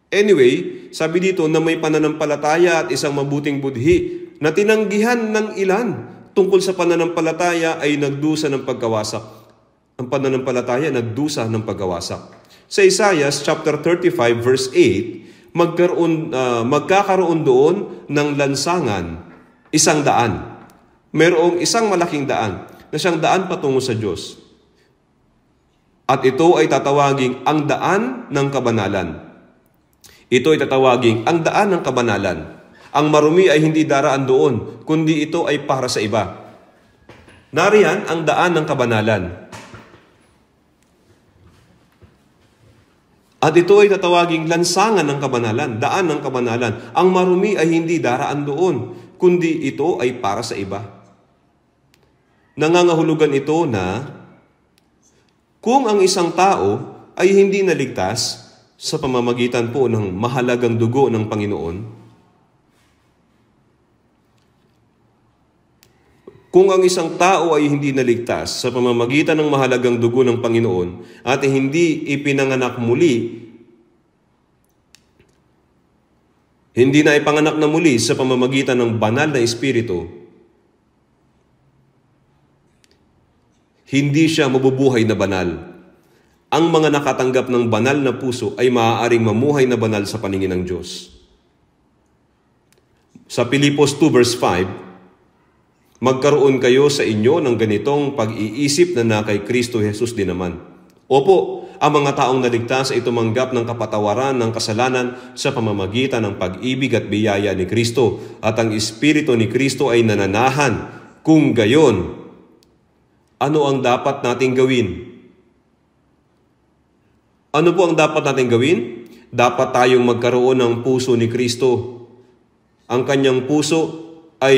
Anyway, sabi dito na may pananampalataya at isang mabuting budhi na tinanggihan ng ilan tungkol sa pananampalataya ay nagdusa ng pagkawasak. Ang pananampalataya nagdusa ng pagkawasak. Sa Isaiah chapter 35 verse 8, magkakaroon doon ng lansangan, 100. Mayroong isang malaking daan na siyang daan patungo sa Diyos. At ito ay tatawaging ang daan ng kabanalan. Ito ay tatawaging ang daan ng kabanalan. Ang marumi ay hindi daraan doon, kundi ito ay para sa iba. Nariyan ang daan ng kabanalan. At ito ay tatawaging lansangan ng kabanalan, daan ng kabanalan. Ang marumi ay hindi daraan doon, kundi ito ay para sa iba. Nangangahulugan ito na kung ang isang tao ay hindi naligtas sa pamamagitan po ng mahalagang dugo ng Panginoon, kung ang isang tao ay hindi naligtas sa pamamagitan ng mahalagang dugo ng Panginoon at hindi ipinanganak muli, hindi na ipanganak na muli sa pamamagitan ng banal na Espiritu, hindi siya mabubuhay na banal. Ang mga nakatanggap ng banal na puso ay maaaring mamuhay na banal sa paningin ng Diyos. Sa Pilipos 2 verse 5, magkaroon kayo sa inyo ng ganitong pag-iisip na kay Kristo Jesus din naman. Opo, ang mga taong naligtas ay tumanggap ng kapatawaran ng kasalanan sa pamamagitan ng pag-ibig at biyaya ni Kristo. At ang Espiritu ni Kristo ay nananahan. Kung gayon, ano ang dapat nating gawin? Ano po ang dapat nating gawin? Dapat tayong magkaroon ng puso ni Kristo. Ang kanyang puso ay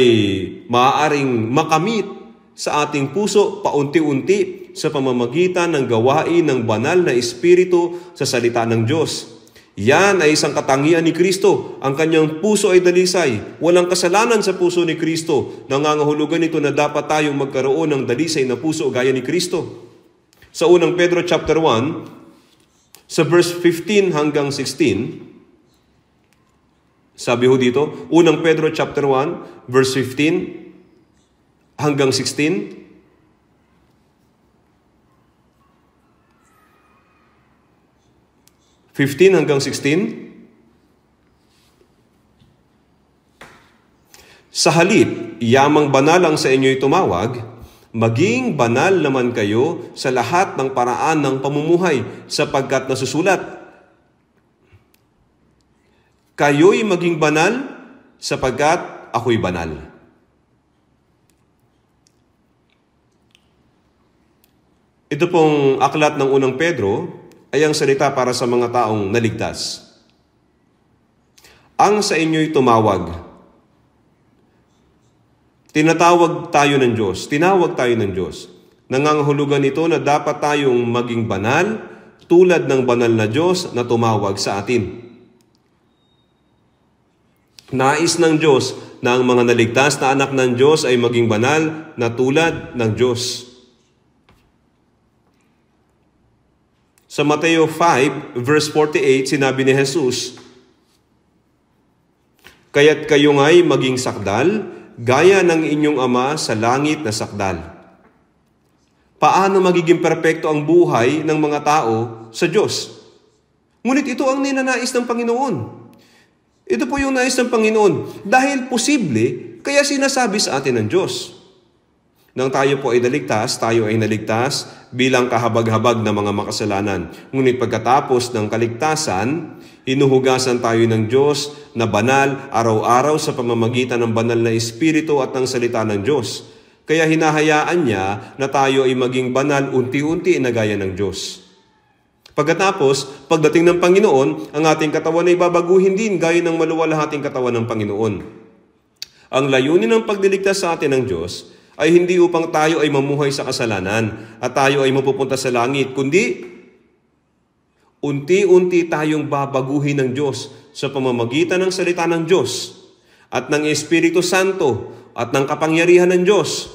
maaaring makamit sa ating puso paunti-unti sa pamamagitan ng gawain ng banal na Espiritu sa salita ng Diyos. Yan ay isang katangian ni Kristo. Ang kanyang puso ay dalisay. Walang kasalanan sa puso ni Kristo. Nangangahulugan ito na dapat tayong magkaroon ng dalisay na puso gaya ni Kristo. Sa unang Pedro chapter 1, sa verse 15 hanggang 16, sabi ho dito, unang Pedro chapter 1, verse 15 hanggang 16. Hanggang 16. Sa halip, yamang banal ang sa inyo'y tumawag, maging banal naman kayo sa lahat ng paraan ng pamumuhay, sapagkat nasusulat, kayo'y maging banal sapagkat ako'y banal. Ito pong aklat ng unang Pedro ay ang salita para sa mga taong naligtas. Ang sa inyo'y tumawag. Tinatawag tayo ng Diyos. Tinawag tayo ng Diyos. Nangangahulugan ito na dapat tayong maging banal tulad ng banal na Diyos na tumawag sa atin. Nais ng Diyos na ang mga naligtas na anak ng Diyos ay maging banal na tulad ng Diyos. Sa Mateo 5, verse 48, sinabi ni Jesus, kaya't kayo nga'y maging sakdal, gaya ng inyong Ama sa langit na sakdal. Paano magiging perpekto ang buhay ng mga tao sa Diyos? Ngunit ito ang ninanais ng Panginoon. Ito po yung nais ng Panginoon. Dahil posible, kaya sinasabi sa atin ng Diyos. Nang tayo po ay naligtas, tayo ay naligtas bilang kahabag-habag na mga makasalanan. Ngunit pagkatapos ng kaligtasan, hinuhugasan tayo ng Diyos na banal araw-araw sa pamamagitan ng banal na Espiritu at ng salita ng Diyos. Kaya hinahayaan niya na tayo ay maging banal unti-unti na gaya ng Diyos. Pagkatapos, pagdating ng Panginoon, ang ating katawan ay babaguhin din gaya ng maluwalhating katawan ng Panginoon. Ang layunin ng pagliligtas sa atin ng Diyos ay hindi upang tayo ay mamuhay sa kasalanan at tayo ay mapupunta sa langit, kundi unti-unti tayong babaguhin ng Diyos sa pamamagitan ng salita ng Diyos at ng Espiritu Santo at ng kapangyarihan ng Diyos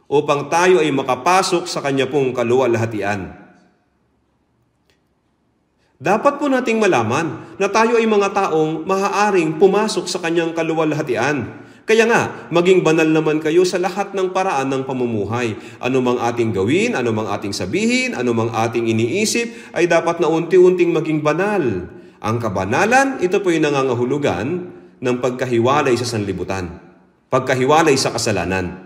upang tayo ay makapasok sa Kanya pong kaluwalhatian. Dapat po nating malaman na tayo ay mga taong maaaring pumasok sa Kanyang kaluwalhatian. Kaya nga, maging banal naman kayo sa lahat ng paraan ng pamumuhay. Ano mang ating gawin, ano mang ating sabihin, ano mang ating iniisip, ay dapat na unti-unting maging banal. Ang kabanalan, ito po yung nangangahulugan ng pagkahiwalay sa sanlibutan. Pagkahiwalay sa kasalanan.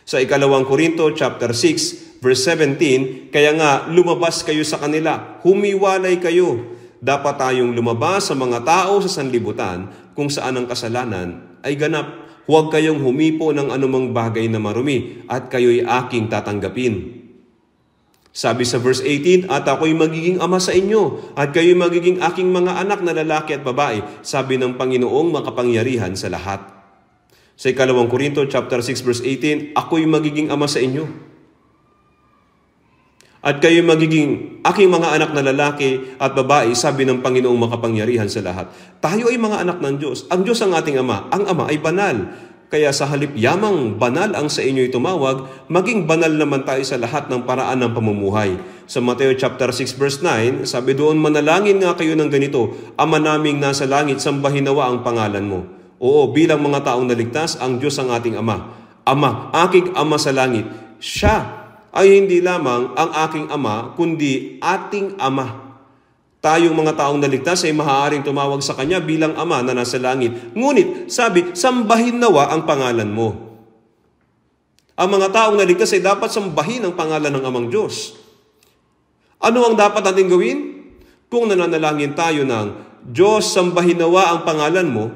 Sa 2 Korinto chapter 6, verse 17, kaya nga lumabas kayo sa kanila, humiwalay kayo. Dapat tayong lumabas sa mga tao sa sanlibutan kung saan ang kasalanan ay ganap. Huwag kayong humipo ng anumang bagay na marumi at kayo'y aking tatanggapin. Sabi sa verse 18, at ako'y magiging ama sa inyo at kayo'y magiging aking mga anak na lalaki at babae, sabi ng Panginoong makapangyarihan sa lahat. Sa 2 Korinto chapter 6 verse 18, ako'y magiging ama sa inyo. At kayo'y magiging aking mga anak na lalaki at babae, sabi ng Panginoong makapangyarihan sa lahat. Tayo ay mga anak ng Diyos. Ang Diyos ang ating ama. Ang ama ay banal. Kaya sa halip yamang banal ang sa inyo'y tumawag, maging banal naman tayo sa lahat ng paraan ng pamumuhay. Sa Mateo chapter 6 verse 9, sabi doon, manalangin nga kayo ng ganito, Ama naming nasa langit, sambahin nawa ang pangalan mo. Oo, bilang mga taong naligtas, ang Diyos ang ating ama. Ama, aking ama sa langit. Siya ay hindi lamang ang aking ama, kundi ating ama. Tayong mga taong naligtas ay maaaring tumawag sa Kanya bilang ama na nasa langit. Ngunit, sabi, sambahin nawa ang pangalan mo. Ang mga taong naligtas ay dapat sambahin ang pangalan ng Amang Diyos. Ano ang dapat natin gawin? Kung nananalangin tayo ng, Diyos, sambahin nawa ang pangalan mo,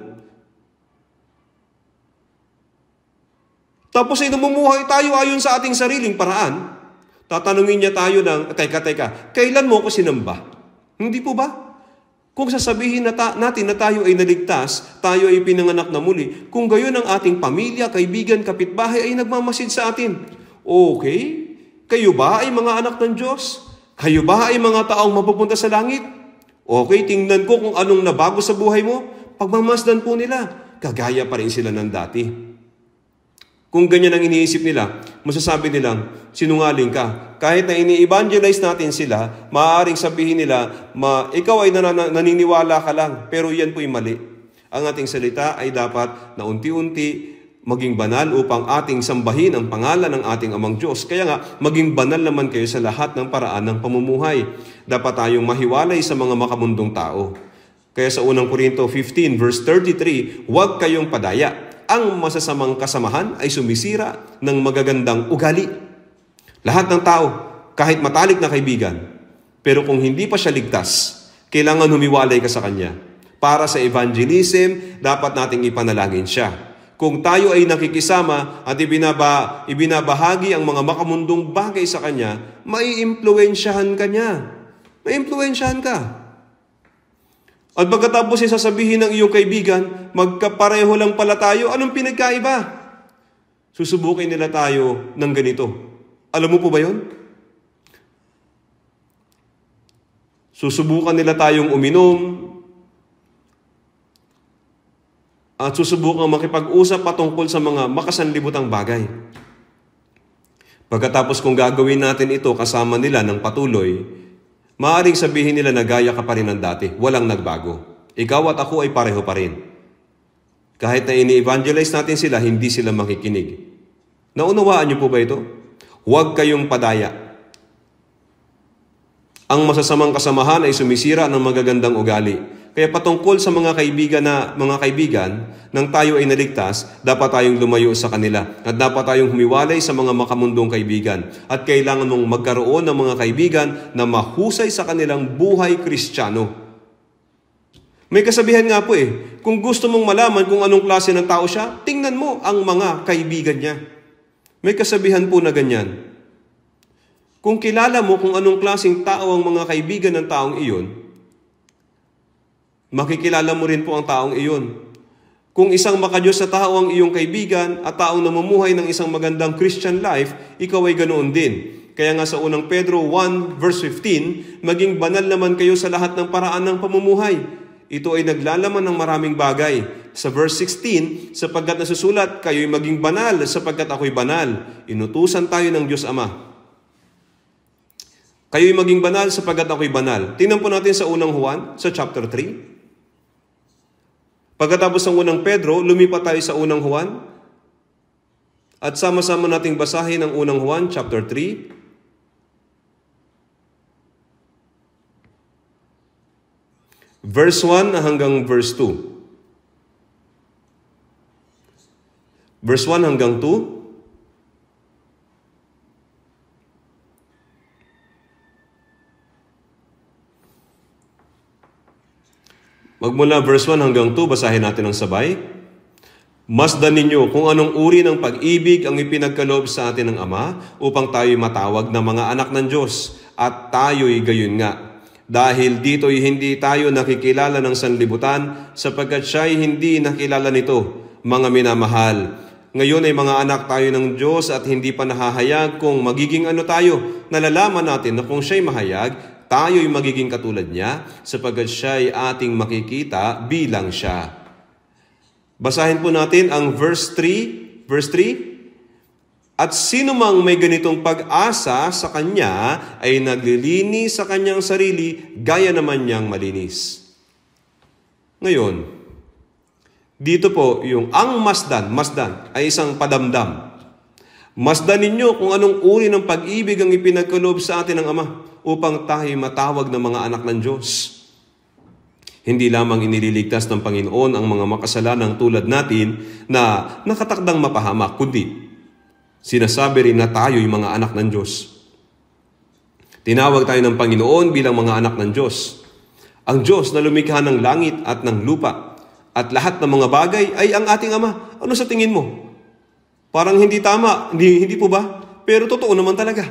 tapos ay namumuhay tayo ayon sa ating sariling paraan. Tatanungin niya tayo ng, teka, kailan mo ko sinamba? Hindi po ba? Kung sasabihin natin na tayo ay naligtas, tayo ay pinanganak na muli, kung gayon ang ating pamilya, kaibigan, kapitbahay ay nagmamasid sa atin. Okay? Kayo ba ay mga anak ng Diyos? Kayo ba ay mga taong mapupunta sa langit? Okay, tingnan ko kung anong nabago sa buhay mo. Pagmamasdan po nila, kagaya pa rin sila ng dati. Kung ganyan ang iniisip nila, masasabi nilang, sinungaling ka. Kahit na ini-evangelize natin sila, maaaring sabihin nila, ikaw ay naniniwala ka lang, pero yan po'y mali. Ang ating salita ay dapat na unti-unti maging banal upang ating sambahin ang pangalan ng ating Amang Diyos. Kaya nga, maging banal naman kayo sa lahat ng paraan ng pamumuhay. Dapat tayong mahiwalay sa mga makamundong tao. Kaya sa 1 Korinto 15 verse 33, huwag kayong padaya. Ang masasamang kasamahan ay sumisira ng magagandang ugali. Lahat ng tao, kahit matalik na kaibigan, pero kung hindi pa siya ligtas, kailangan humiwalay ka sa kanya. Para sa evangelism, dapat nating ipanalangin siya. Kung tayo ay nakikisama at ibinabahagi ang mga makamundong bagay sa kanya, maiimpluwensyahan ka niya. Maiimpluwensyahan ka. At pagkatapos ay sasabihin ng iyong kaibigan, magkapareho lang pala tayo, anong pinagkaiba? Susubukin nila tayo ng ganito. Alam mo po ba yun? Susubukan nila tayong uminom, at susubukan makipag-usap patungkol sa mga makasanlibutang bagay. Pagkatapos kung gagawin natin ito kasama nila ng patuloy, maaaring sabihin nila na gaya ka pa rin ng dati, walang nagbago. Ikaw at ako ay pareho pa rin. Kahit na ini-evangelize natin sila, hindi sila makikinig. Naunawaan niyo po ba ito? Huwag kayong padaya. Ang masasamang kasamahan ay sumisira ng magagandang ugali. Kaya patungkol sa mga kaibigan nang tayo ay naligtas, dapat tayong lumayo sa kanila at dapat tayong humiwalay sa mga makamundong kaibigan. At kailangan mong magkaroon ng mga kaibigan na mahusay sa kanilang buhay Kristiyano. May kasabihan nga po kung gusto mong malaman kung anong klase ng tao siya, tingnan mo ang mga kaibigan niya. May kasabihan po na ganyan. Kung kilala mo kung anong klaseng tao ang mga kaibigan ng taong iyon, makikilala mo rin po ang taong iyon. Kung isang makadiyos na tao ang iyong kaibigan at taong namumuhay ng isang magandang Christian life, ikaw ay ganoon din. Kaya nga sa unang Pedro 1 verse 15, maging banal naman kayo sa lahat ng paraan ng pamumuhay. Ito ay naglalaman ng maraming bagay. Sa verse 16, sapagkat nasusulat, kayo'y maging banal sapagkat ako'y banal. Inutusan tayo ng Diyos Ama. Kayo'y maging banal sapagkat ako'y banal. Tingnan po natin sa unang Juan, sa chapter 3. Pagkatapos ng unang Pedro, lumipat tayo sa unang Juan. At sama-sama nating basahin ang unang Juan, chapter 3. Verse 1 hanggang verse 2. Verse 1 hanggang 2. Magmula verse 1 hanggang 2, basahin natin ang sabay. Masdan ninyo kung anong uri ng pag-ibig ang ipinagkaloob sa atin ng Ama upang tayo'y matawag na mga anak ng Diyos, at tayo'y gayon nga. Dahil dito'y hindi tayo nakikilala ng sanlibutan sapagkat siya'y hindi nakilala nito, mga minamahal. Ngayon ay mga anak tayo ng Diyos at hindi pa nahahayag kung magiging ano tayo. Nalalaman natin na kung siya'y mahayag, tayo'y magiging katulad niya sapagkat siya'y ating makikita bilang siya. Basahin po natin ang verse 3. Verse 3. At sino mang may ganitong pag-asa sa kanya ay naglilinis sa kanyang sarili gaya naman niyang malinis. Ngayon, dito po yung ang masdan ay isang padamdam. Masdan ninyo kung anong uri ng pag-ibig ang ipinagkaloob sa atin ng Ama upang tayo matawag ng mga anak ng Diyos. Hindi lamang inililigtas ng Panginoon ang mga makasalanang tulad natin na nakatakdang mapahamak, kundi sinasabi rin na tayo'y mga anak ng Diyos. Tinawag tayo ng Panginoon bilang mga anak ng Diyos. Ang Diyos na lumikha ng langit at ng lupa at lahat ng mga bagay ay ang ating Ama. Ano sa tingin mo? Parang hindi tama, hindi po ba? Pero totoo naman talaga.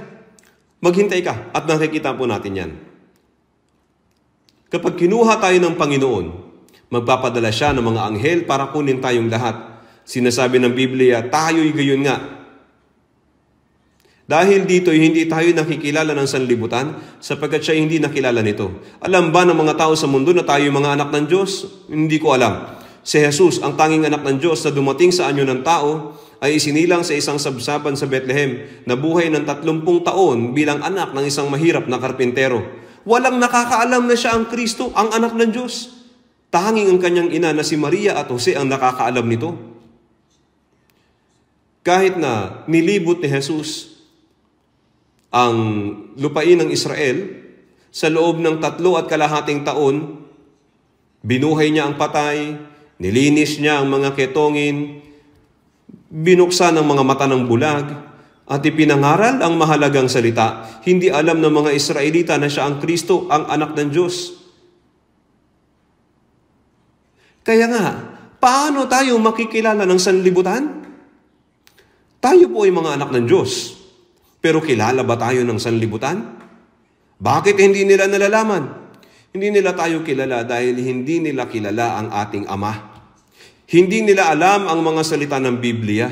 Maghintay ka at nakikita po natin yan. Kapag kinuha tayo ng Panginoon, magpapadala siya ng mga anghel para kunin tayong lahat. Sinasabi ng Biblia, tayo'y gayon nga. Dahil dito, hindi tayo nakikilala ng sanlibutan sapagkat siya hindi nakilala nito. Alam ba ng mga tao sa mundo na tayo'y mga anak ng Diyos? Hindi ko alam. Si Jesus, ang tanging anak ng Diyos na dumating sa anyo ng tao, ay isinilang sa isang sabsaban sa Bethlehem na buhay ng 30 taon bilang anak ng isang mahirap na karpintero. Walang nakakaalam na siya ang Kristo, ang anak ng Diyos. Tanging ang kanyang ina na si Maria at Jose ang nakakaalam nito. Kahit na nilibot ni Jesus ang lupain ng Israel, sa loob ng 3.5 taon, binuhay niya ang patay, nilinis niya ang mga ketongin, binuksan ang mga mata ng bulag, at ipinangaral ang mahalagang salita. Hindi alam ng mga Israelita na siya ang Kristo, ang anak ng Diyos. Kaya nga, paano tayo makikilala ng sanlibutan? Tayo po ay mga anak ng Diyos. Pero kilala ba tayo ng sanlibutan? Bakit hindi nila nalalaman? Hindi nila tayo kilala dahil hindi nila kilala ang ating Ama. Hindi nila alam ang mga salita ng Biblia.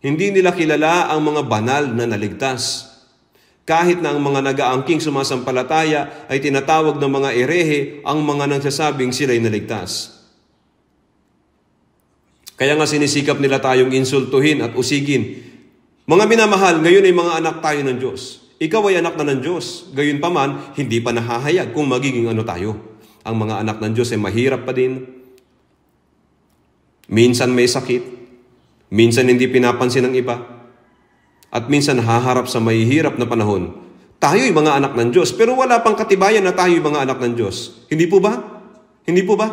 Hindi nila kilala ang mga banal na naligtas. Kahit na ang mga nag-aangking sumasampalataya ay tinatawag ng mga erehe ang mga nagsasabing sila'y naligtas. Kaya nga sinisikap nila tayong insultuhin at usigin. Mga minamahal, ngayon ay mga anak tayo ng Diyos. Ikaw ay anak na ng Diyos. Gayon pa man, hindi pa nahahayag kung magiging ano tayo. Ang mga anak ng Diyos ay mahirap pa din. Minsan may sakit. Minsan hindi pinapansin ng iba. At minsan haharap sa mahihirap na panahon. Tayo'y mga anak ng Diyos, pero wala pang katibayan na tayo'y mga anak ng Diyos. Hindi po ba? Hindi po ba?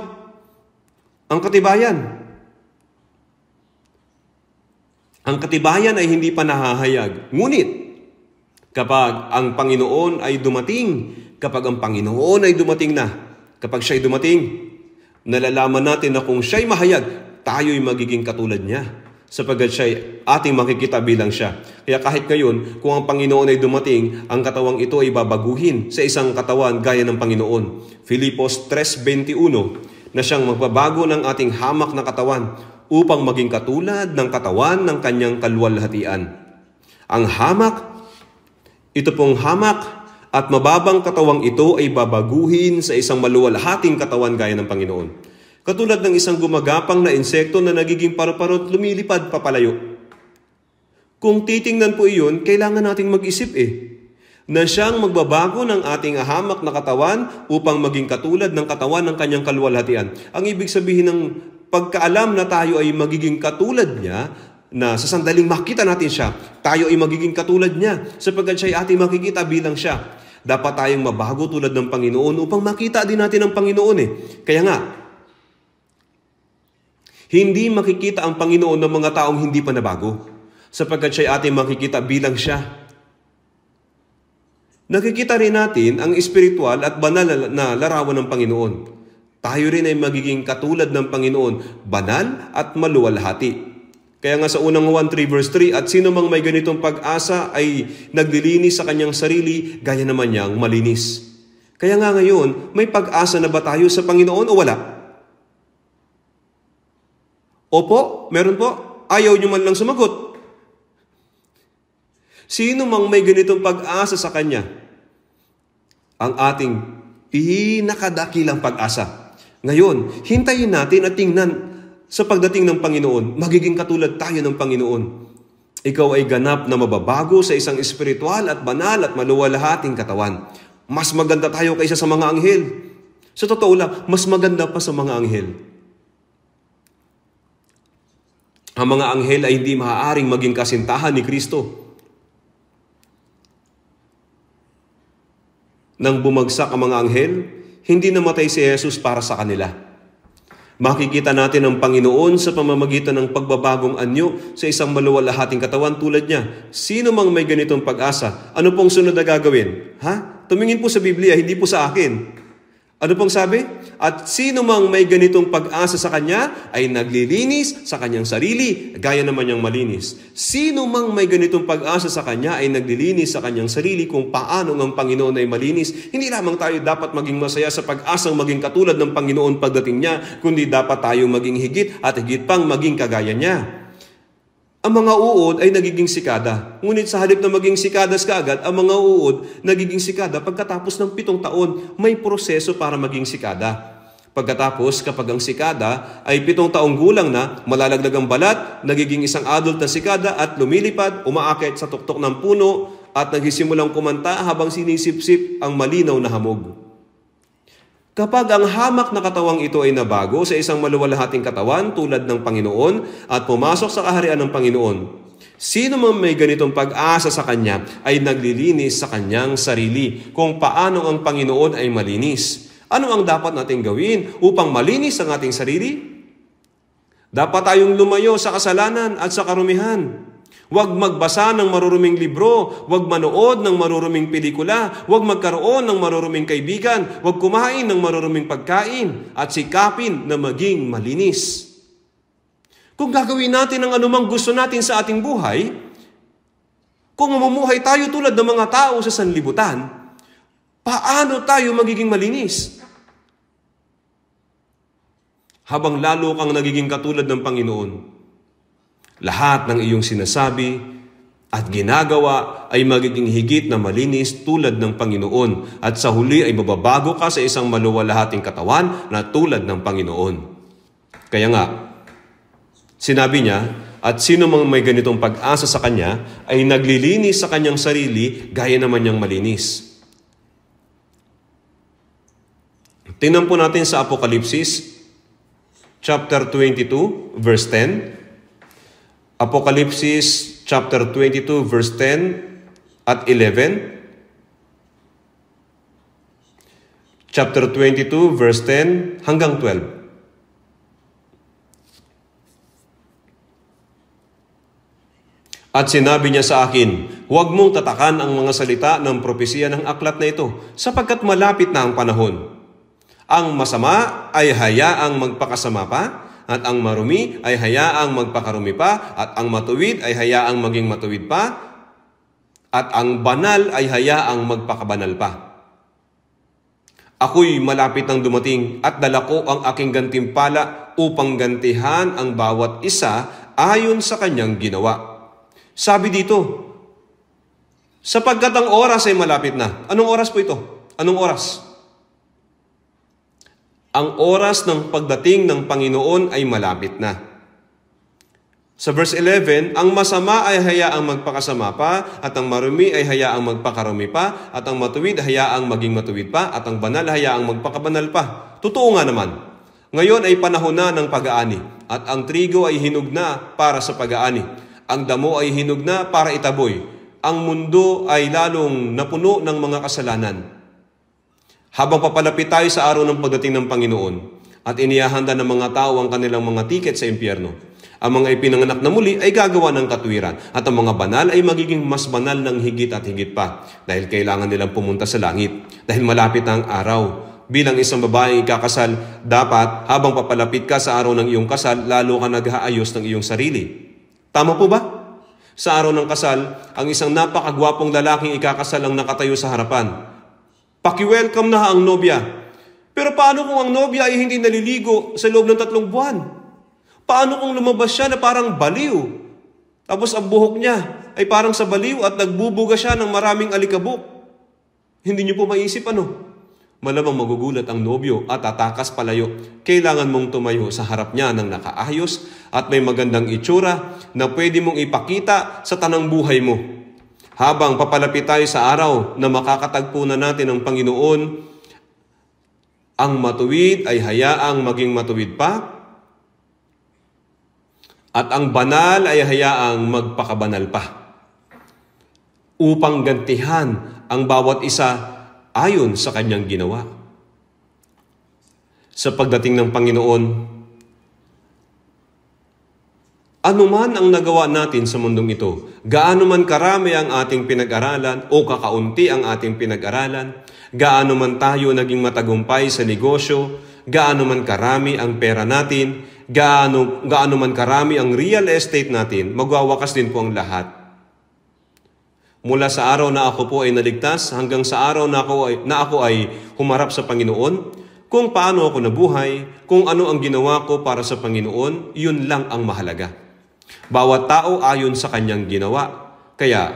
Ang katibayan ay hindi pa nahahayag. Ngunit, kapag ang Panginoon ay dumating, kapag siya'y dumating, nalalaman natin na kung siya'y mahayag, tayo'y magiging katulad niya. sapagkat siya ating makikita bilang siya. Kaya kahit ngayon, kung ang Panginoon ay dumating, ang katawang ito ay babaguhin sa isang katawan gaya ng Panginoon. Filipos 3:21, na siyang magbabago ng ating hamak na katawan upang maging katulad ng katawan ng kanyang kaluwalhatian. Ang hamak, ito pong hamak at mababang katawang ito ay babaguhin sa isang maluwalhating katawan gaya ng Panginoon. Katulad ng isang gumagapang na insekto na nagiging paru-paro at lumilipad papalayo. Kung titingnan po iyon, kailangan nating mag-isip na siyang magbabago ng ating hamak na katawan upang maging katulad ng katawan ng kanyang kaluwalhatian. Ang ibig sabihin ng pagkaalam na tayo ay magiging katulad niya, na sa sandaling makita natin siya, tayo ay magiging katulad niya sapagkat siya ay ating makikita bilang siya. Dapat tayong mabago tulad ng Panginoon upang makita din natin ang Panginoon Kaya nga, hindi makikita ang Panginoon ng mga taong hindi pa nabago sapagkat siya ay ating makikita bilang siya. Nakikita rin natin ang espiritual at banal na larawan ng Panginoon. Tayo rin ay magiging katulad ng Panginoon, banal at maluwalhati. Kaya nga sa unang Juan 3 verse 3, at sino mang may ganitong pag-asa ay naglilinis sa kanyang sarili, gaya naman niyang malinis. Kaya nga ngayon, may pag-asa na ba tayo sa Panginoon o wala? Opo, meron po. Ayaw niyo man lang sumagot. Sino mang may ganitong pag-asa sa Kanya? Ang ating pinakadakilang pag-asa. Ngayon, hintayin natin at tingnan sa pagdating ng Panginoon. Magiging katulad tayo ng Panginoon. Ikaw ay ganap na mababago sa isang espiritual at banal at maluwalhating katawan. Mas maganda tayo kaysa sa mga anghel. Sa totoo lang, mas maganda pa sa mga anghel. Ang mga anghel ay hindi maaaring maging kasintahan ni Kristo. Nang bumagsak ang mga anghel, hindi namatay si Jesus para sa kanila. Makikita natin ang Panginoon sa pamamagitan ng pagbabagong anyo sa isang maluwalhating katawan tulad niya. Sino mang may ganitong pag-asa, ano pong sunod na gagawin? Tumingin po sa Biblia, hindi po sa akin. Ano pong sabi? At sino mang may ganitong pag-asa sa Kanya ay naglilinis sa kanyang sarili, gaya naman niyang malinis. Sino mang may ganitong pag-asa sa Kanya ay naglilinis sa kanyang sarili kung paano ang Panginoon ay malinis. Hindi lamang tayo dapat maging masaya sa pag-asang maging katulad ng Panginoon pagdating niya, kundi dapat tayo maging higit at higit pang maging kagaya niya. Ang mga uod ay nagiging sikada. Ngunit sa halip na maging sikadas kaagad, ang mga uod nagiging sikada pagkatapos ng 7 taon. May proseso para maging sikada. Pagkatapos, kapag ang sikada ay 7 taong gulang na, malalaglag ang balat, nagiging isang adult na sikada at lumilipad, umaakit sa tuktok ng puno at nagsisimulang kumanta habang sinisipsip ang malinaw na hamog. Kapag ang hamak na katawang ito ay nabago sa isang maluwalhating katawan tulad ng Panginoon at pumasok sa kaharian ng Panginoon, sino man may ganitong pag-asa sa Kanya ay naglilinis sa kanyang sarili kung paano ang Panginoon ay malinis. Ano ang dapat nating gawin upang malinis ang ating sarili? Dapat tayong lumayo sa kasalanan at sa karumihan. Huwag magbasa ng maruruming libro, huwag manood ng maruruming pelikula, huwag magkaroon ng maruruming kaibigan, huwag kumain ng maruruming pagkain, at sikapin na maging malinis. Kung gagawin natin ang anumang gusto natin sa ating buhay, kung mamumuhay tayo tulad ng mga tao sa sanlibutan, paano tayo magiging malinis? Habang lalo kang nagiging katulad ng Panginoon, lahat ng iyong sinasabi at ginagawa ay magiging higit na malinis tulad ng Panginoon at sa huli ay mababago ka sa isang maluwalhating katawan na tulad ng Panginoon. Kaya nga, sinabi niya, at sino mang may ganitong pag-asa sa Kanya ay naglilinis sa kanyang sarili gaya naman niyang malinis. Tingnan po natin sa Apokalipsis chapter 22 verse 10. Apokalipsis chapter 22 verse 10 at 11. Chapter 22 verse 10 hanggang 12. At sinabi niya sa akin, huwag mong tatakan ang mga salita ng propesiya ng aklat na ito, sapagkat malapit na ang panahon. Ang masama ay hayaang magpakasama pa, at ang marumi ay hayaang magpakarumi pa, at ang matuwid ay hayaang maging matuwid pa, at ang banal ay hayaang magpakabanal pa. Ako'y malapit nang dumating at dala ko ang aking gantimpala upang gantihan ang bawat isa ayon sa kanyang ginawa. Sabi dito, sapagkat ang oras ay malapit na. Anong oras po ito? Anong oras? Ang oras ng pagdating ng Panginoon ay malapit na. Sa verse 11, ang masama ay hayaang magpakasama pa, at ang marumi ay hayaang magpakarumi pa, at ang matuwid hayaang maging matuwid pa, at ang banal hayaang magpakabanal pa. Totoo nga naman. Ngayon ay panahon na ng pag-aani, at ang trigo ay hinog na para sa pag-aani. Ang damo ay hinog na para itaboy. Ang mundo ay lalong napuno ng mga kasalanan. Habang papalapit tayo sa araw ng pagdating ng Panginoon, at inihahanda ng mga tao ang kanilang mga tiket sa impyerno, ang mga ipinanganak na muli ay gagawa ng katwiran, at ang mga banal ay magiging mas banal ng higit at higit pa, dahil kailangan nilang pumunta sa langit, dahil malapit ang araw. Bilang isang babaeng ikakasal, dapat habang papalapit ka sa araw ng iyong kasal, lalo ka nag-aayos ng iyong sarili. Tama po ba? Sa araw ng kasal, ang isang napakagwapong lalaking ikakasal ang nakatayo sa harapan. Paki-welcome na ang nobya. Pero paano kung ang nobya ay hindi naliligo sa loob ng 3 buwan? Paano kung lumabas siya na parang baliw? Tapos ang buhok niya ay parang sa baliw at nagbubuga siya ng maraming alikabok. Hindi niyo po maisip ano? Malamang magugulat ang nobyo at tatakas palayo. Kailangan mong tumayo sa harap niya ng nakaayos at may magandang itsura na pwede mong ipakita sa tanang buhay mo. Habang papalapit tayo sa araw na makakatagpo na natin ang Panginoon, ang matuwid ay hayaang maging matuwid pa, at ang banal ay hayaang magpakabanal pa, upang gantihan ang bawat isa ayon sa kanyang ginawa. Sa pagdating ng Panginoon, anuman ang nagawa natin sa mundong ito, gaano man karami ang ating pinag-aralan o kakaunti ang ating pinag-aralan, gaano man tayo naging matagumpay sa negosyo, gaano man karami ang pera natin, gaano man karami ang real estate natin, magwawakas din po ang lahat. Mula sa araw na ako po ay naligtas hanggang sa araw na ako ay humarap sa Panginoon, kung paano ako nabuhay, kung ano ang ginawa ko para sa Panginoon, yun lang ang mahalaga. Bawat tao ayon sa kanyang ginawa. Kaya,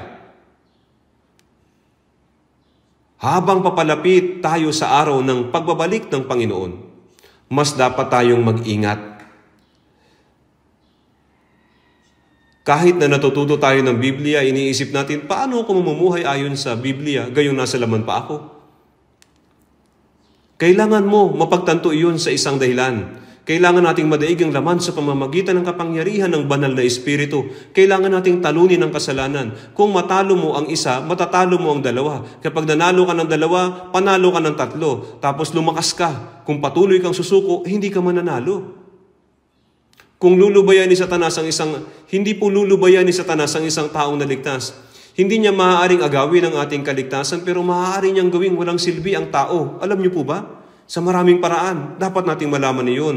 habang papalapit tayo sa araw ng pagbabalik ng Panginoon, mas dapat tayong mag-ingat. Kahit na natututo tayo ng Biblia, iniisip natin, paano ako mamumuhay ayon sa Biblia, gayong nasa laman pa ako? Kailangan mo mapagtanto iyon sa isang dahilan. Kailangan nating madaig ang laman sa pamamagitan ng kapangyarihan ng banal na Espiritu. Kailangan nating talunin ang kasalanan. Kung matalo mo ang isa, matatalo mo ang dalawa. Kapag nanalo ka ng 2, panalo ka ng 3. Tapos lumakas ka. Kung patuloy kang susuko, hindi ka mananalo. Kung lulubayan ni Satanas hindi po lulubayan ni Satanas ang isang taong naligtas. Hindi niya maaaring agawin ang ating kaligtasan, pero maaari niyang gawing walang silbi ang tao. Alam niyo po ba? Sa maraming paraan, dapat nating malaman niyon.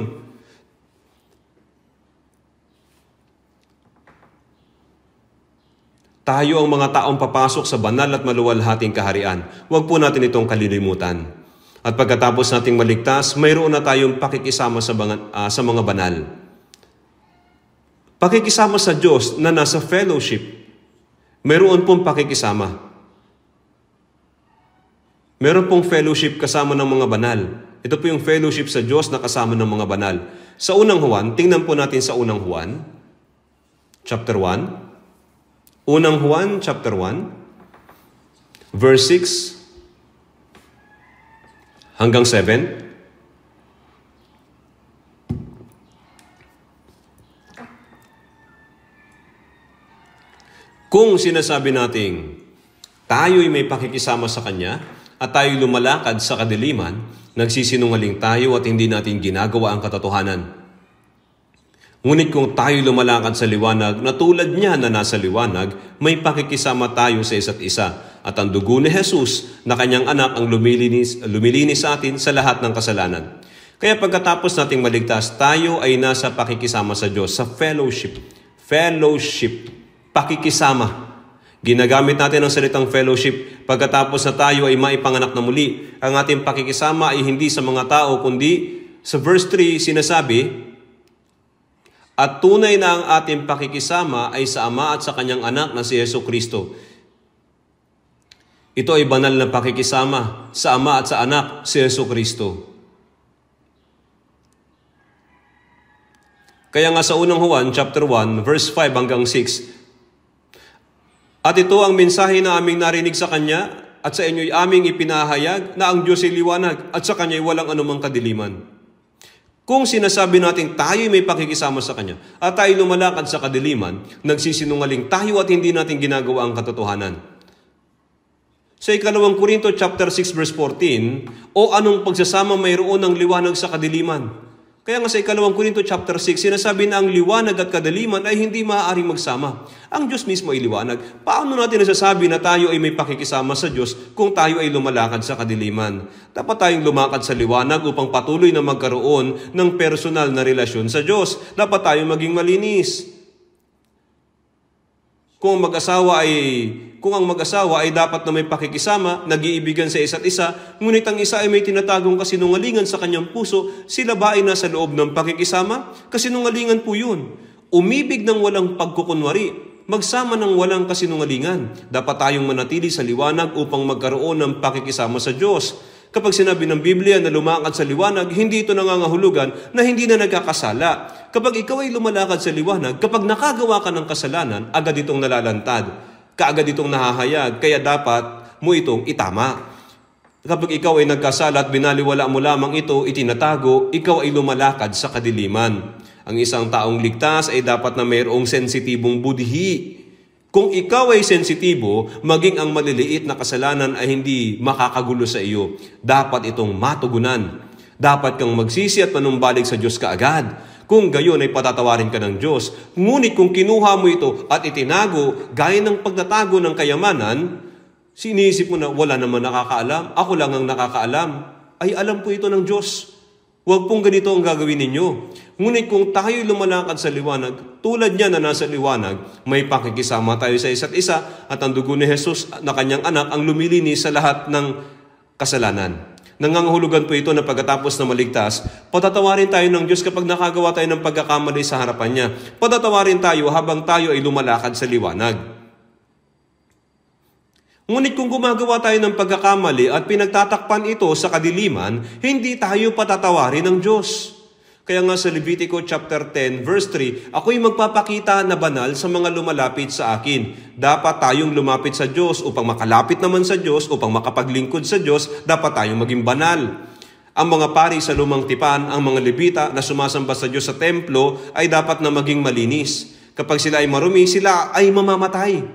Tayo ang mga taong papasok sa banal at maluwalhating kaharian. Huwag po natin itong kalilimutan. At pagkatapos nating maligtas, mayroon na tayong pakikisama sa mga banal. Pakikisama sa Diyos na nasa fellowship. Mayroon pong pakikisama. Meron pong fellowship kasama ng mga banal. Ito po yung fellowship sa Diyos na kasama ng mga banal. Sa unang Juan, tingnan po natin sa unang Juan, chapter 1. Unang Juan, chapter 1, verse 6 hanggang 7. Kung sinasabi nating tayo'y may pakikisama sa Kanya at tayo'y lumalakad sa kadiliman, nagsisinungaling tayo at hindi natin ginagawa ang katotohanan. Ngunit kung tayo'y lumalakad sa liwanag na tulad niya na nasa liwanag, may pakikisama tayo sa isa't isa. At ang dugo ni Jesus na Kanyang anak ang lumilinis sa atin sa lahat ng kasalanan. Kaya pagkatapos nating maligtas, tayo ay nasa pakikisama sa Diyos, sa fellowship. Fellowship, pakikisama. Ginagamit natin ang salitang fellowship pagkatapos na tayo ay maipanganak na muli. Ang ating pakikisama ay hindi sa mga tao, kundi sa verse 3 sinasabi, at tunay na ang ating pakikisama ay sa Ama at sa Kanyang anak na si Jesucristo. Ito ay banal na pakikisama sa Ama at sa anak si Jesucristo. Kaya nga sa unang Juan, chapter 1, verse 5 hanggang 6, at ito ang mensahe na aming narinig sa Kanya at sa inyo'y aming ipinahayag na ang Diyos ay liwanag at sa Kanya'y walang anumang kadiliman. Kung sinasabi natin tayo'y may pakikisama sa Kanya at tayo lumalakad sa kadiliman, nagsisinungaling tayo at hindi natin ginagawa ang katotohanan. Sa ikalawang Korinto chapter 6 verse 14, o anong pagsasama mayroon ng liwanag sa kadiliman? Kaya nga sa ikalawang Korinto chapter 6, sinasabi na ang liwanag at kadiliman ay hindi maaaring magsama. Ang Diyos mismo ay liwanag. Paano natin nasasabi na tayo ay may pakikisama sa Diyos kung tayo ay lumalakad sa kadiliman? Dapat tayong lumakad sa liwanag upang patuloy na magkaroon ng personal na relasyon sa Diyos. Dapat tayong maging malinis. Kung ang mag-asawa ay dapat na may pakikisama, nag-iibigan sa isa't isa, ngunit ang isa ay may tinatagong kasinungalingan sa kanyang puso, sila ba ay nasa loob ng pakikisama? Kasinungalingan po yun. Umibig ng walang pagkukunwari, magsama ng walang kasinungalingan. Dapat tayong manatili sa liwanag upang magkaroon ng pakikisama sa Diyos. Kapag sinabi ng Biblia na lumakad sa liwanag, hindi ito nangangahulugan na hindi na nagkakasala. Kapag ikaw ay lumalakad sa liwanag, kapag nakagawa ka ng kasalanan, agad itong nalalantad. Kaagad itong nahahayag, kaya dapat mo itong itama. Kapag ikaw ay nagkasala at binaliwala mo lamang ito, itinatago, ikaw ay lumalakad sa kadiliman. Ang isang taong ligtas ay dapat na mayroong sensitibong budhi. Kung ikaw ay sensitibo, maging ang maliliit na kasalanan ay hindi makakagulo sa iyo. Dapat itong matugunan. Dapat kang magsisi at manumbalik sa Diyos kaagad. Kung gayon ay patatawarin ka ng Diyos. Ngunit kung kinuha mo ito at itinago, gaya ng pagtatago ng kayamanan, sinisip mo na wala naman nakakaalam, ako lang ang nakakaalam. Ay alam po ito ng Diyos. Huwag pong ganito ang gagawin ninyo. Ngunit kung tayo'y lumalakad sa liwanag, tulad niya na nasa liwanag, may pakikisama tayo sa isa't isa at ang dugo ni Jesus na kanyang anak ang lumilinis sa lahat ng kasalanan. Nangangahulugan po ito na pagkatapos na maligtas, patatawarin tayo ng Diyos kapag nakagawa tayo ng pagkakamali sa harapan niya. Patatawarin tayo habang tayo ay lumalakad sa liwanag. Ngunit kung gumagawa tayo ng pagkakamali at pinagtatakpan ito sa kadiliman, hindi tayo patatawarin ng Diyos. Kaya nga sa Levitico chapter 10 verse 3, ako'y magpapakita na banal sa mga lumalapit sa akin. Dapat tayong lumapit sa Diyos upang makalapit naman sa Diyos, upang makapaglingkod sa Diyos, dapat tayong maging banal. Ang mga pari sa lumang tipan, ang mga Levita na sumasamba sa Diyos sa templo ay dapat na maging malinis. Kapag sila ay marumi, sila ay mamamatay.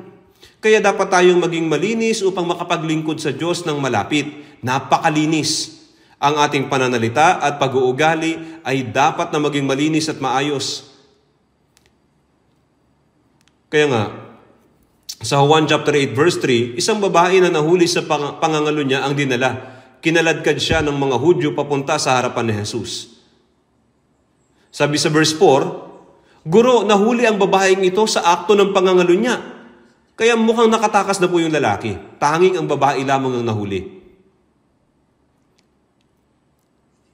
Kaya dapat tayong maging malinis upang makapaglingkod sa Diyos ng malapit. Napakalinis. Ang ating pananalita at pag-uugali ay dapat na maging malinis at maayos. Kaya nga, sa Juan chapter 8 verse 3, isang babae na nahuli sa pangangalo niya ang dinala. Kinaladkad siya ng mga Hudyo papunta sa harapan ni Jesus. Sabi sa verse 4, Guro, nahuli ang babaeng ito sa akto ng pangangalo niya. Kaya mukhang nakatakas na po yung lalaki. Tanging ang babae lamang ang nahuli.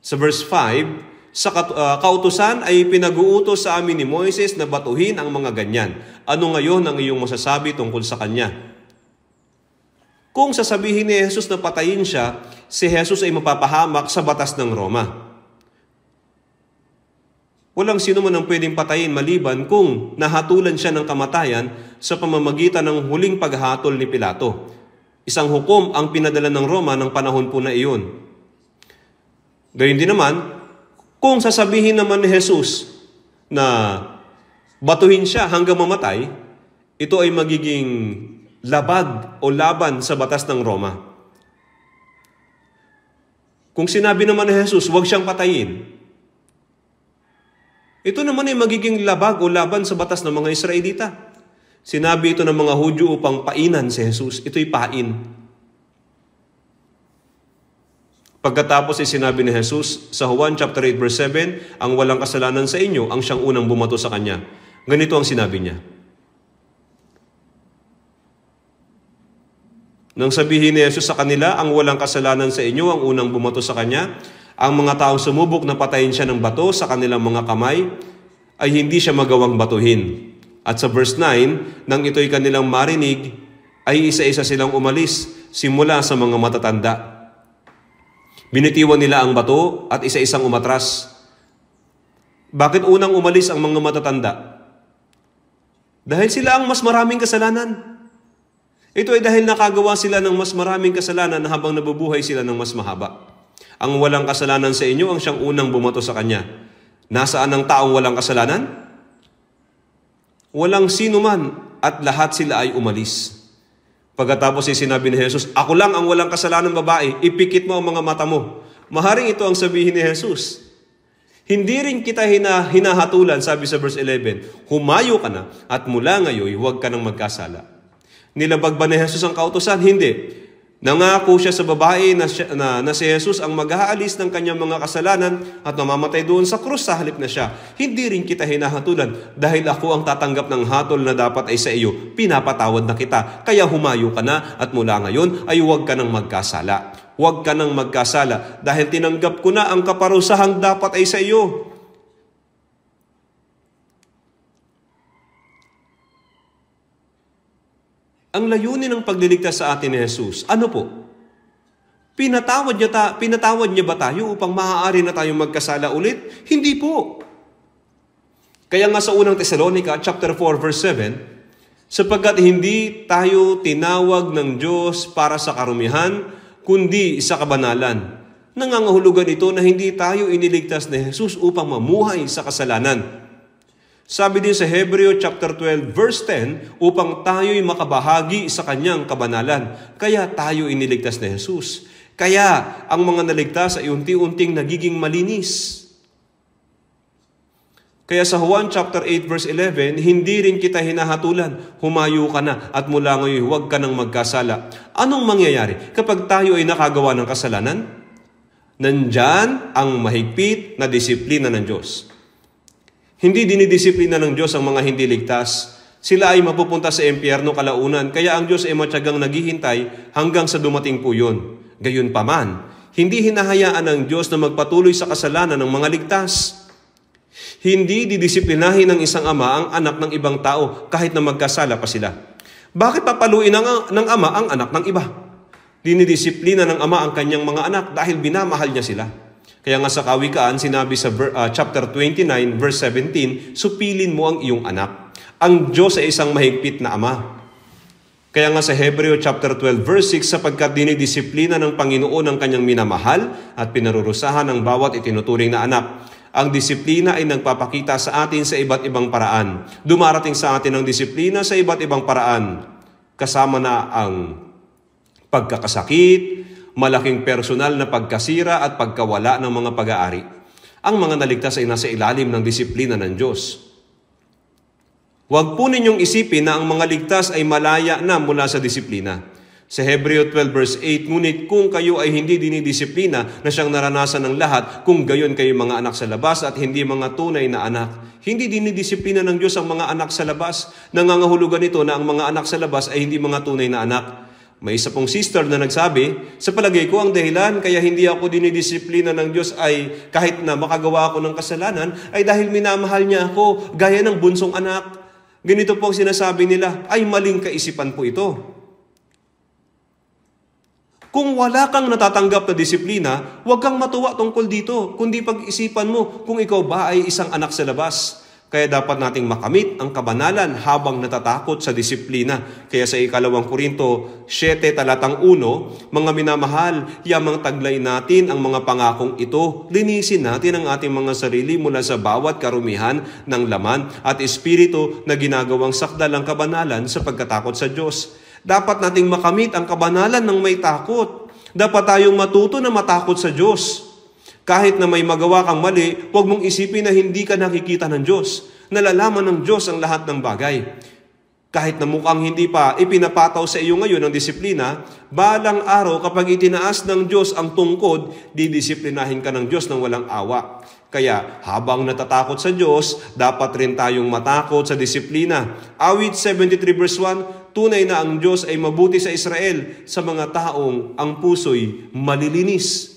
Sa verse 5, sa kautusan ay pinag-uutos sa amin ni Moises na batuhin ang mga ganyan. Ano ngayon ang iyong masasabi tungkol sa kanya? Kung sasabihin ni Jesus na patayin siya, si Jesus ay mapapahamak sa batas ng Roma. Walang sino man ang pwedeng patayin maliban kung nahatulan siya ng kamatayan sa pamamagitan ng huling paghatol ni Pilato. Isang hukom ang pinadala ng Roma ng panahon po na iyon. Gayun din naman, kung sasabihin naman ni Jesus na batuhin siya hanggang mamatay, ito ay magiging labag o laban sa batas ng Roma. Kung sinabi naman ni Jesus, huwag siyang patayin, ito naman ay magiging labag o laban sa batas ng mga Israelita. Sinabi ito ng mga Hudyo upang painan si Jesus. Ito'y pain. Pagkatapos ay sinabi ni Jesus sa Juan chapter 8 verse 7, ang walang kasalanan sa inyo ang siyang unang bumato sa kanya. Ganito ang sinabi niya. Nang sabihin ni Jesus sa kanila, ang walang kasalanan sa inyo ang unang bumato sa kanya, ang mga taong sumubok na patayin siya ng bato sa kanilang mga kamay, ay hindi siya magawang batuhin. At sa verse 9, nang ito'y kanilang marinig, ay isa-isa silang umalis, simula sa mga matatanda. Binitiwan nila ang bato at isa-isang umatras. Bakit unang umalis ang mga matatanda? Dahil sila ang mas maraming kasalanan. Ito ay dahil nakagawa sila ng mas maraming kasalanan na habang nabubuhay sila ng mas mahaba. Ang walang kasalanan sa inyo ang siyang unang bumato sa kanya. Nasaan ang taong walang kasalanan? Walang sino man at lahat sila ay umalis. Pagkatapos ay sinabi ni Jesus, ako lang ang walang kasalanan babae, ipikit mo ang mga mata mo. Maharing ito ang sabihin ni Jesus. Hindi rin kita hinahatulan, sabi sa verse 11, humayo ka na at mula ngayon huwag ka nang magkasala. Nilabag ba ni Jesus ang kautusan? Hindi. Nangako siya sa babae na si Jesus ang mag-aalis ng kanyang mga kasalanan at mamamatay doon sa krus sa halip na siya. Hindi rin kita hinahatulan dahil ako ang tatanggap ng hatol na dapat ay sa iyo. Pinapatawad na kita. Kaya humayo ka na at mula ngayon ay huwag ka nang magkasala. Huwag ka nang magkasala dahil tinanggap ko na ang kaparusahang dapat ay sa iyo. Ang layunin ng pagliligtas sa atin ni Jesus, ano po? Pinatawad niya ba tayo upang maaari na tayong magkasala ulit? Hindi po. Kaya nga sa unang Tesalonica, chapter 4, verse 7, sapagkat hindi tayo tinawag ng Diyos para sa karumihan, kundi sa kabanalan. Nangangahulugan ito na hindi tayo iniligtas ni Jesus upang mamuhay sa kasalanan. Sabi din sa Hebreo chapter 12 verse 10, upang tayo'y makabahagi sa kanyang kabanalan. Kaya tayo iniligtas ni Jesus. Kaya ang mga naligtas ay unti-unting nagiging malinis. Kaya sa Juan chapter 8 verse 11, hindi rin kita hinahatulan. Humayo ka na at mula ngayon huwag ka nang magkasala. Anong mangyayari kapag tayo ay nakagawa ng kasalanan? Nandyan ang mahigpit na disiplina ng Diyos. Hindi dinidisiplina ng Diyos ang mga hindi ligtas. Sila ay mapupunta sa impyerno kalaunan, kaya ang Diyos ay matyagang naghihintay hanggang sa dumating po yun. Gayunpaman, hindi hinahayaan ng Diyos na magpatuloy sa kasalanan ng mga ligtas. Hindi didisiplinahin ng isang ama ang anak ng ibang tao kahit na magkasala pa sila. Bakit papaluin ng ama ang anak ng iba? Dinidisiplina ng ama ang kanyang mga anak dahil binamahal niya sila. Kaya nga sa Kawikaan, sinabi sa chapter 29, verse 17, supilin mo ang iyong anak. Ang Diyos ay isang mahigpit na ama. Kaya nga sa Hebreo chapter 12, verse 6, sapagkat dinidisiplina ng Panginoon ang kanyang minamahal at pinarurusahan ng bawat itinuturing na anak. Ang disiplina ay nagpapakita sa atin sa iba't ibang paraan. Dumarating sa atin ang disiplina sa iba't ibang paraan. Kasama na ang pagkakasakit, malaking personal na pagkasira at pagkawala ng mga pag-aari. Ang mga naligtas ay nasa ilalim ng disiplina ng Diyos. Huwag po ninyong isipin na ang mga ligtas ay malaya na mula sa disiplina. Sa Hebreo 12 verse 8, ngunit kung kayo ay hindi dinidisiplina na siyang naranasan ng lahat, kung gayon kayo mga anak sa labas at hindi mga tunay na anak. Hindi dinidisiplina ng Diyos ang mga anak sa labas. Nangangahulugan ito na ang mga anak sa labas ay hindi mga tunay na anak. May isa pong sister na nagsabi, sa palagay ko ang dahilan kaya hindi ako dinidisiplina ng Diyos ay kahit na makagawa ako ng kasalanan ay dahil minamahal niya ako gaya ng bunsong anak. Ganito po ang sinasabi nila, ay maling kaisipan po ito. Kung wala kang natatanggap na disiplina, huwag kang matuwa tungkol dito, kundi pag-isipan mo kung ikaw ba ay isang anak sa labas. Kaya dapat nating makamit ang kabanalan habang natatakot sa disiplina. Kaya sa 2 Korinto 7 talatang 1, mga minamahal, yamang taglay natin ang mga pangakong ito. Linisin natin ang ating mga sarili mula sa bawat karumihan ng laman at espiritu na ginagawang sakdal ang kabanalan sa pagkatakot sa Diyos. Dapat nating makamit ang kabanalan ng may takot. Dapat tayong matuto na matakot sa Diyos. Kahit na may magawa kang mali, huwag mong isipin na hindi ka nakikita ng Diyos. Nalalaman ng Diyos ang lahat ng bagay. Kahit na mukhang hindi pa ipinapataw sa iyo ngayon ang disiplina, balang araw kapag itinaas ng Diyos ang tungkod, didisiplinahin ka ng Diyos ng walang awa. Kaya habang natatakot sa Diyos, dapat rin tayong matakot sa disiplina. Awit 73 verse 1, tunay na ang Diyos ay mabuti sa Israel, sa mga taong ang puso'y malilinis.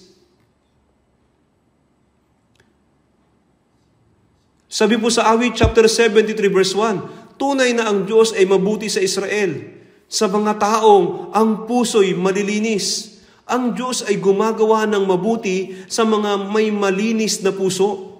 Sabi po sa Awit chapter 73 verse 1, tunay na ang Diyos ay mabuti sa Israel, sa mga taong ang puso'y malilinis. Ang Diyos ay gumagawa ng mabuti sa mga may malinis na puso.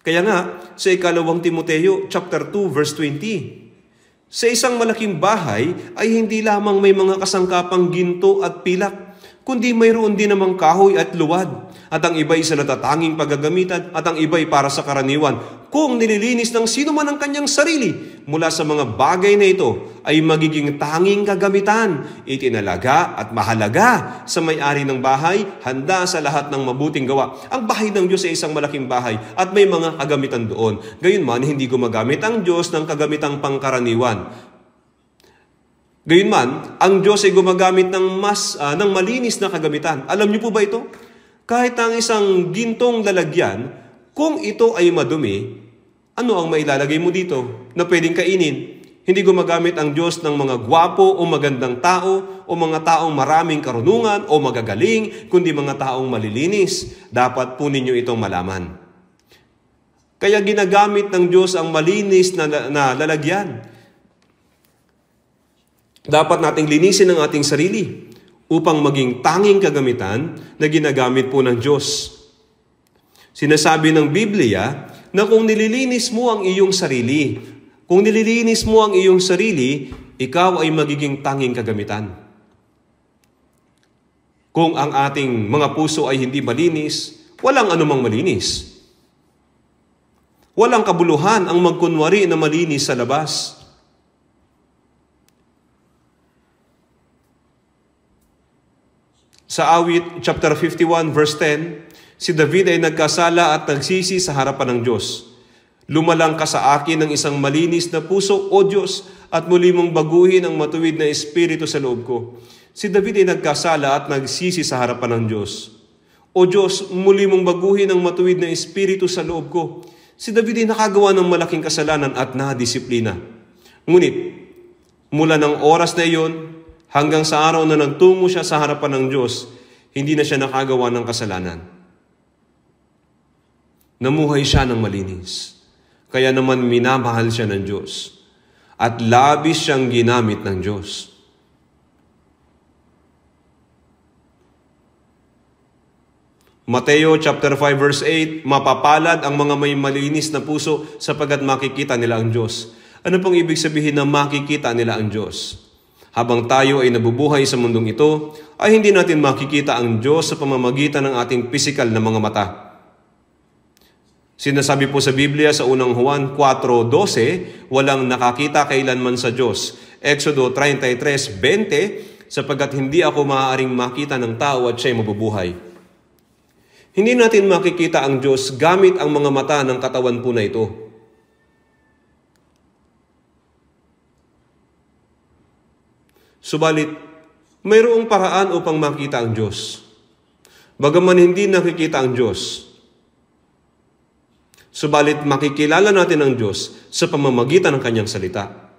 Kaya nga, sa 2 Timoteo chapter 2 verse 20, sa isang malaking bahay ay hindi lamang may mga kasangkapang ginto at pilak, kundi mayroon din namang kahoy at luwad, at ang iba'y sa natatanging paggagamitan, at ang iba'y para sa karaniwan. Kung nililinis ng sino man ang kanyang sarili mula sa mga bagay na ito, ay magiging tanging kagamitan, itinalaga at mahalaga sa may-ari ng bahay, handa sa lahat ng mabuting gawa. Ang bahay ng Diyos ay isang malaking bahay at may mga kagamitan doon. Gayunman, hindi gumagamit ang Diyos ng kagamitang pangkaraniwan. Gayunman, ang Diyos ay gumagamit ng malinis na kagamitan. Alam niyo po ba ito? Kahit ang isang gintong lalagyan, kung ito ay madumi, ano ang mailalagay mo dito na pwedeng kainin? Hindi gumagamit ang Diyos ng mga gwapo o magandang tao o mga taong maraming karunungan o magagaling, kundi mga taong malilinis. Dapat po ninyo itong malaman. Kaya ginagamit ng Diyos ang malinis na lalagyan. Dapat nating linisin ang ating sarili upang maging tanging kagamitan na ginagamit po ng Diyos. Sinasabi ng Biblia na kung nililinis mo ang iyong sarili, ikaw ay magiging tanging kagamitan. Kung ang ating mga puso ay hindi malinis, walang anumang malinis. Walang kabuluhan ang magkunwari na malinis sa labas. Sa Awit chapter 51 verse 10, si David ay nagkasala at nagsisi sa harapan ng Diyos. Lumalang ka sa akin ng isang malinis na puso, O Diyos, at muli mong baguhin ang matuwid na espiritu sa loob ko. Si David ay nagkasala at nagsisi sa harapan ng Diyos. O Diyos, muli mong baguhin ang matuwid na espiritu sa loob ko. Si David ay nakagawa ng malaking kasalanan at nadisiplina. Ngunit, mula ng oras na iyon, hanggang sa araw na nagtungo siya sa harapan ng Diyos, hindi na siya nakagawa ng kasalanan. Namuhay siya ng malinis. Kaya naman minamahal siya ng Diyos. At labis siyang ginamit ng Diyos. Mateo chapter 5 verse 8, mapapalad ang mga may malinis na puso sapagkat makikita nila ang Diyos. Ano pong ibig sabihin na makikita nila ang Diyos? Habang tayo ay nabubuhay sa mundong ito, ay hindi natin makikita ang Diyos sa pamamagitan ng ating pisikal na mga mata. Sinasabi po sa Biblia sa unang Juan 4:12, walang nakakita kailanman sa Diyos. Exodo 33:20, sapagkat hindi ako maaaring makita ng tao at siya'y mabubuhay. Hindi natin makikita ang Diyos gamit ang mga mata ng katawan po na ito. Subalit, mayroong paraan upang makita ang Diyos. Bagaman hindi nakikita ang Diyos, subalit makikilala natin ang Diyos sa pamamagitan ng kanyang salita.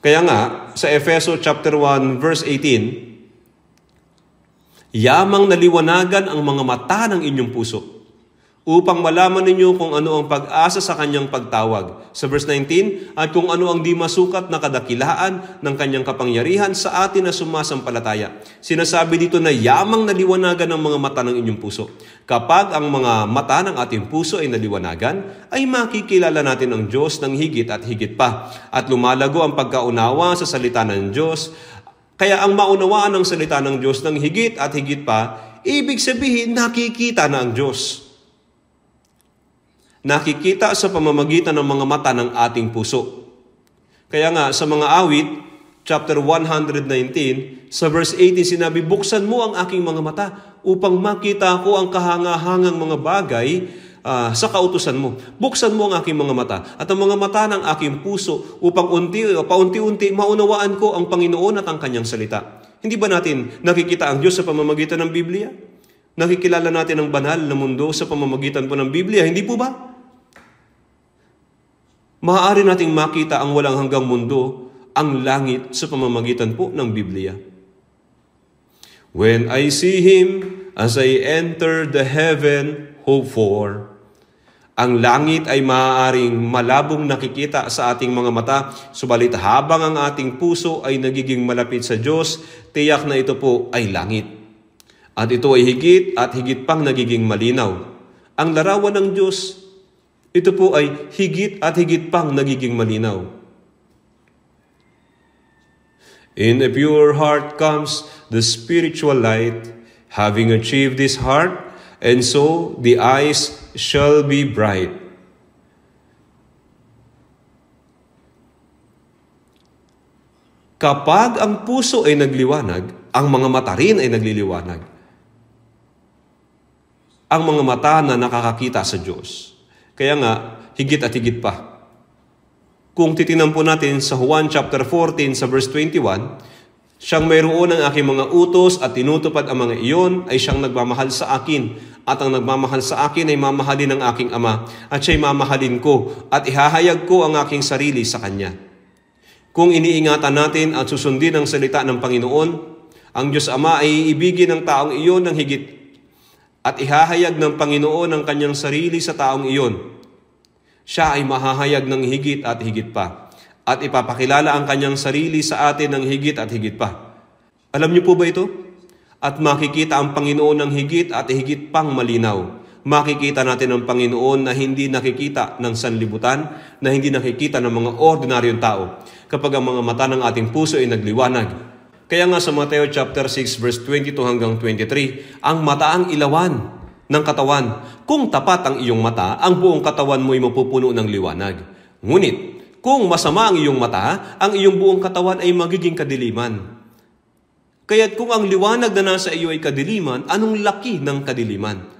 Kaya nga, sa Efeso chapter 1 verse 18, yamang naliwanagan ang mga mata ng inyong puso, upang malaman ninyo kung ano ang pag-asa sa kanyang pagtawag. Sa verse 19, at kung ano ang di masukat na kadakilaan ng kanyang kapangyarihan sa atin na sumasampalataya. Sinasabi dito na yamang naliwanagan ang mga mata ng inyong puso. Kapag ang mga mata ng ating puso ay naliwanagan, ay makikilala natin ang Diyos ng higit at higit pa. At lumalago ang pagkaunawa sa salita ng Diyos. Kaya ang maunawaan ng salita ng Diyos ng higit at higit pa, ibig sabihin nakikita na ang Diyos. Nakikita sa pamamagitan ng mga mata ng ating puso. Kaya nga sa mga awit, chapter 119, sa verse 18 sinabi, buksan mo ang aking mga mata upang makita ko ang kahangahangang mga bagay sa kautusan mo. Buksan mo ang aking mga mata at ang mga mata ng aking puso upang paunti-unti maunawaan ko ang Panginoon at ang kanyang salita. Hindi ba natin nakikita ang Diyos sa pamamagitan ng Biblia? Nakikilala natin ang banal na mundo sa pamamagitan po ng Biblia, hindi po ba? Maaari nating makita ang walang hanggang mundo, ang langit sa pamamagitan po ng Biblia. When I see Him as I enter the heaven, hope for. Ang langit ay maaaring malabong nakikita sa ating mga mata, subalit habang ang ating puso ay nagiging malapit sa Diyos, tiyak na ito po ay langit. At ito ay higit at higit pang nagiging malinaw. Ang larawan ng Diyos, ito po ay higit at higit pang nagiging malinaw. In a pure heart comes the spiritual light, having achieved this heart, and so the eyes shall be bright. Kapag ang puso ay nagliwanag, ang mga mata rin ay nagliliwanag. Ang mga mata na nakakakita sa Diyos. Kaya nga, higit at higit pa. Kung titingnan po natin sa Juan chapter 14 sa verse 21, siyang mayroon ng aking mga utos at tinutupad ang mga iyon ay siyang nagmamahal sa akin. At ang nagmamahal sa akin ay mamahalin ng aking Ama. At siya'y mamahalin ko at ihahayag ko ang aking sarili sa Kanya. Kung iniingatan natin at susundin ang salita ng Panginoon, ang Diyos Ama ay iibigin ng taong iyon ng higit at ihahayag ng Panginoon ang kanyang sarili sa taong iyon. Siya ay mahahayag ng higit at higit pa. At ipapakilala ang kanyang sarili sa atin ng higit at higit pa. Alam niyo po ba ito? At makikita ang Panginoon ng higit at higit pang malinaw. Makikita natin ang Panginoon na hindi nakikita ng sanlibutan, na hindi nakikita ng mga ordinaryong tao, kapag ang mga mata ng ating puso ay nagliwanag. Kaya nga sa Mateo chapter 6 verse 22 hanggang 23, ang mata ang ilawan ng katawan. Kung tapat ang iyong mata, ang buong katawan mo ay mapupuno ng liwanag. Ngunit, kung masama ang iyong mata, ang iyong buong katawan ay magiging kadiliman. Kaya't kung ang liwanag na nasa iyo ay kadiliman, anong laki ng kadiliman?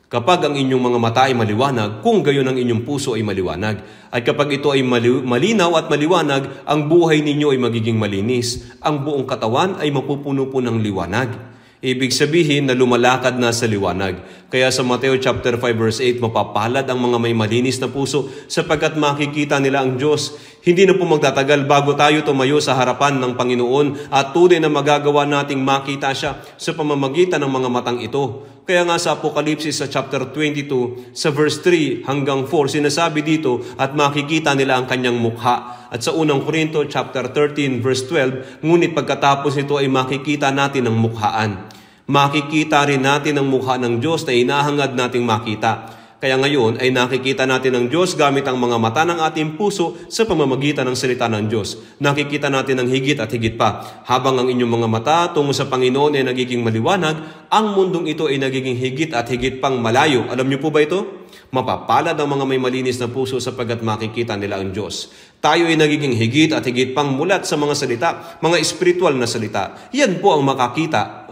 Kapag ang inyong mga mata ay maliwanag, kung gayon ang inyong puso ay maliwanag. At kapag ito ay malinaw at maliwanag, ang buhay ninyo ay magiging malinis. Ang buong katawan ay mapupuno po ng liwanag. Ibig sabihin na lumalakad na sa liwanag. Kaya sa Mateo chapter 5 verse 8, mapapalad ang mga may malinis na puso sapagkat makikita nila ang Diyos. Hindi na po magtatagal bago tayo tumayo sa harapan ng Panginoon at tunay na magagawa nating makita siya sa pamamagitan ng mga matang ito. Kaya nga sa Apokalipsis sa chapter 22, sa verse 3 hanggang 4, sinasabi dito at makikita nila ang kanyang mukha. At sa unang Korinto chapter 13 verse 12, ngunit pagkatapos nito ay makikita natin ang mukhaan. Makikita rin natin ang mukha ng Diyos na inahangad nating makita. Kaya ngayon ay nakikita natin ang Diyos gamit ang mga mata ng ating puso sa pamamagitan ng salita ng Diyos. Nakikita natin ang higit at higit pa. Habang ang inyong mga mata tungo sa Panginoon ay nagiging maliwanag, ang mundong ito ay nagiging higit at higit pang malayo. Alam niyo po ba ito? Mapapalad ang mga may malinis na puso sapagkat makikita nila ang Diyos. Tayo ay nagiging higit at higit pang mulat sa mga salita, mga espiritual na salita. Yan po ang makikita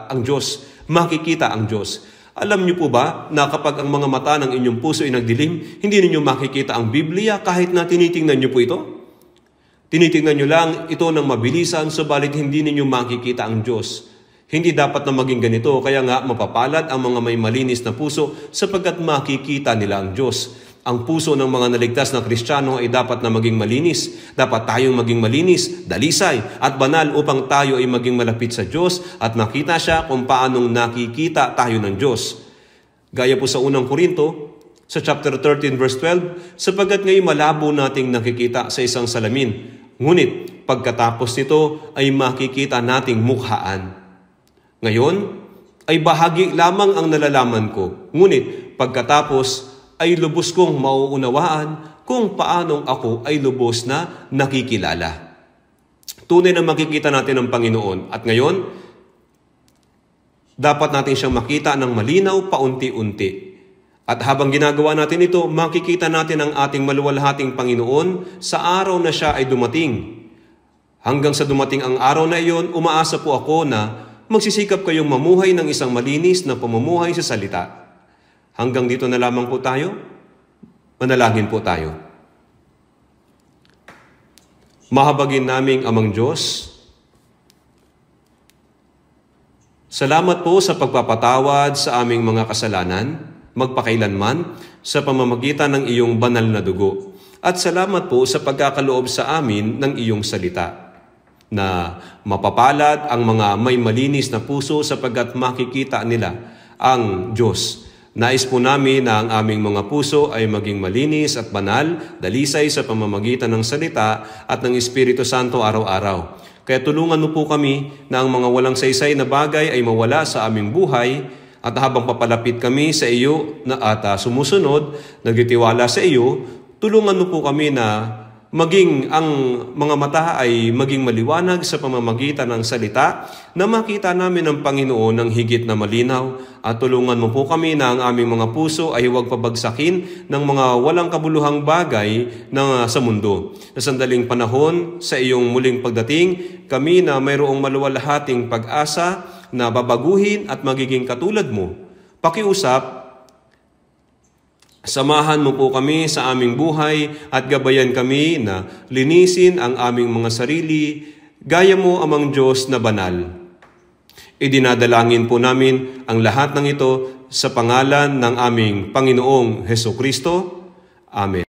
ang Diyos. Makikita ang Diyos. Alam niyo po ba na kapag ang mga mata ng inyong puso ay nagdilim, hindi ninyo makikita ang Biblia kahit na tinitingnan niyo po ito? Tinitingnan niyo lang ito ng mabilisan, subalit hindi ninyo makikita ang Diyos. Hindi dapat na maging ganito, kaya nga mapapalad ang mga may malinis na puso sapagkat makikita nila ang Diyos. Ang puso ng mga naligtas na Kristiyano ay dapat na maging malinis. Dapat tayong maging malinis, dalisay, at banal upang tayo ay maging malapit sa Diyos at makita siya kung paanong nakikita tayo ng Diyos. Gaya po sa unang Korinto, sa chapter 13 verse 12, sapagkat ngayon malabo nating nakikita sa isang salamin. Ngunit pagkatapos nito ay makikita nating mukhaan. Ngayon ay bahagi lamang ang nalalaman ko. Ngunit pagkatapos ay lubos kong mauunawaan kung paanong ako ay lubos na nakikilala. Tunay na makikita natin ang Panginoon. At ngayon, dapat natin siyang makita ng malinaw paunti-unti. At habang ginagawa natin ito, makikita natin ang ating maluwalhating Panginoon sa araw na siya ay dumating. Hanggang sa dumating ang araw na iyon, umaasa po ako na magsisikap kayong mamuhay ng isang malinis na pamumuhay sa salita. Hanggang dito na lamang po tayo. Manalangin po tayo. Mahabagin naming Amang Diyos, salamat po sa pagpapatawad sa aming mga kasalanan, magpakailanman, sa pamamagitan ng iyong banal na dugo. At salamat po sa pagkakaloob sa amin ng iyong salita, na mapapalad ang mga may malinis na puso sapagkat makikita nila ang Diyos. Nais po namin na ang aming mga puso ay maging malinis at banal, dalisay sa pamamagitan ng salita at ng Espiritu Santo araw-araw. Kaya tulungan mo po kami na ang mga walang saysay na bagay ay mawala sa aming buhay, at habang papalapit kami sa iyo at sumusunod, nagtitiwala sa iyo, tulungan mo po kami na maging ang mga mata ay maging maliwanag sa pamamagitan ng salita, na makita namin ang Panginoon ng higit na malinaw, at tulungan mo po kami na ang aming mga puso ay huwag pabagsakin ng mga walang kabuluhang bagay sa mundo. Sa sandaling panahon, sa iyong muling pagdating, kami na mayroong maluwalhating pag-asa na babaguhin at magiging katulad mo. Pakiusap, samahan mo po kami sa aming buhay at gabayan kami na linisin ang aming mga sarili, gaya mo Amang Diyos na banal. Idinadalangin po namin ang lahat ng ito sa pangalan ng aming Panginoong Hesukristo. Amen.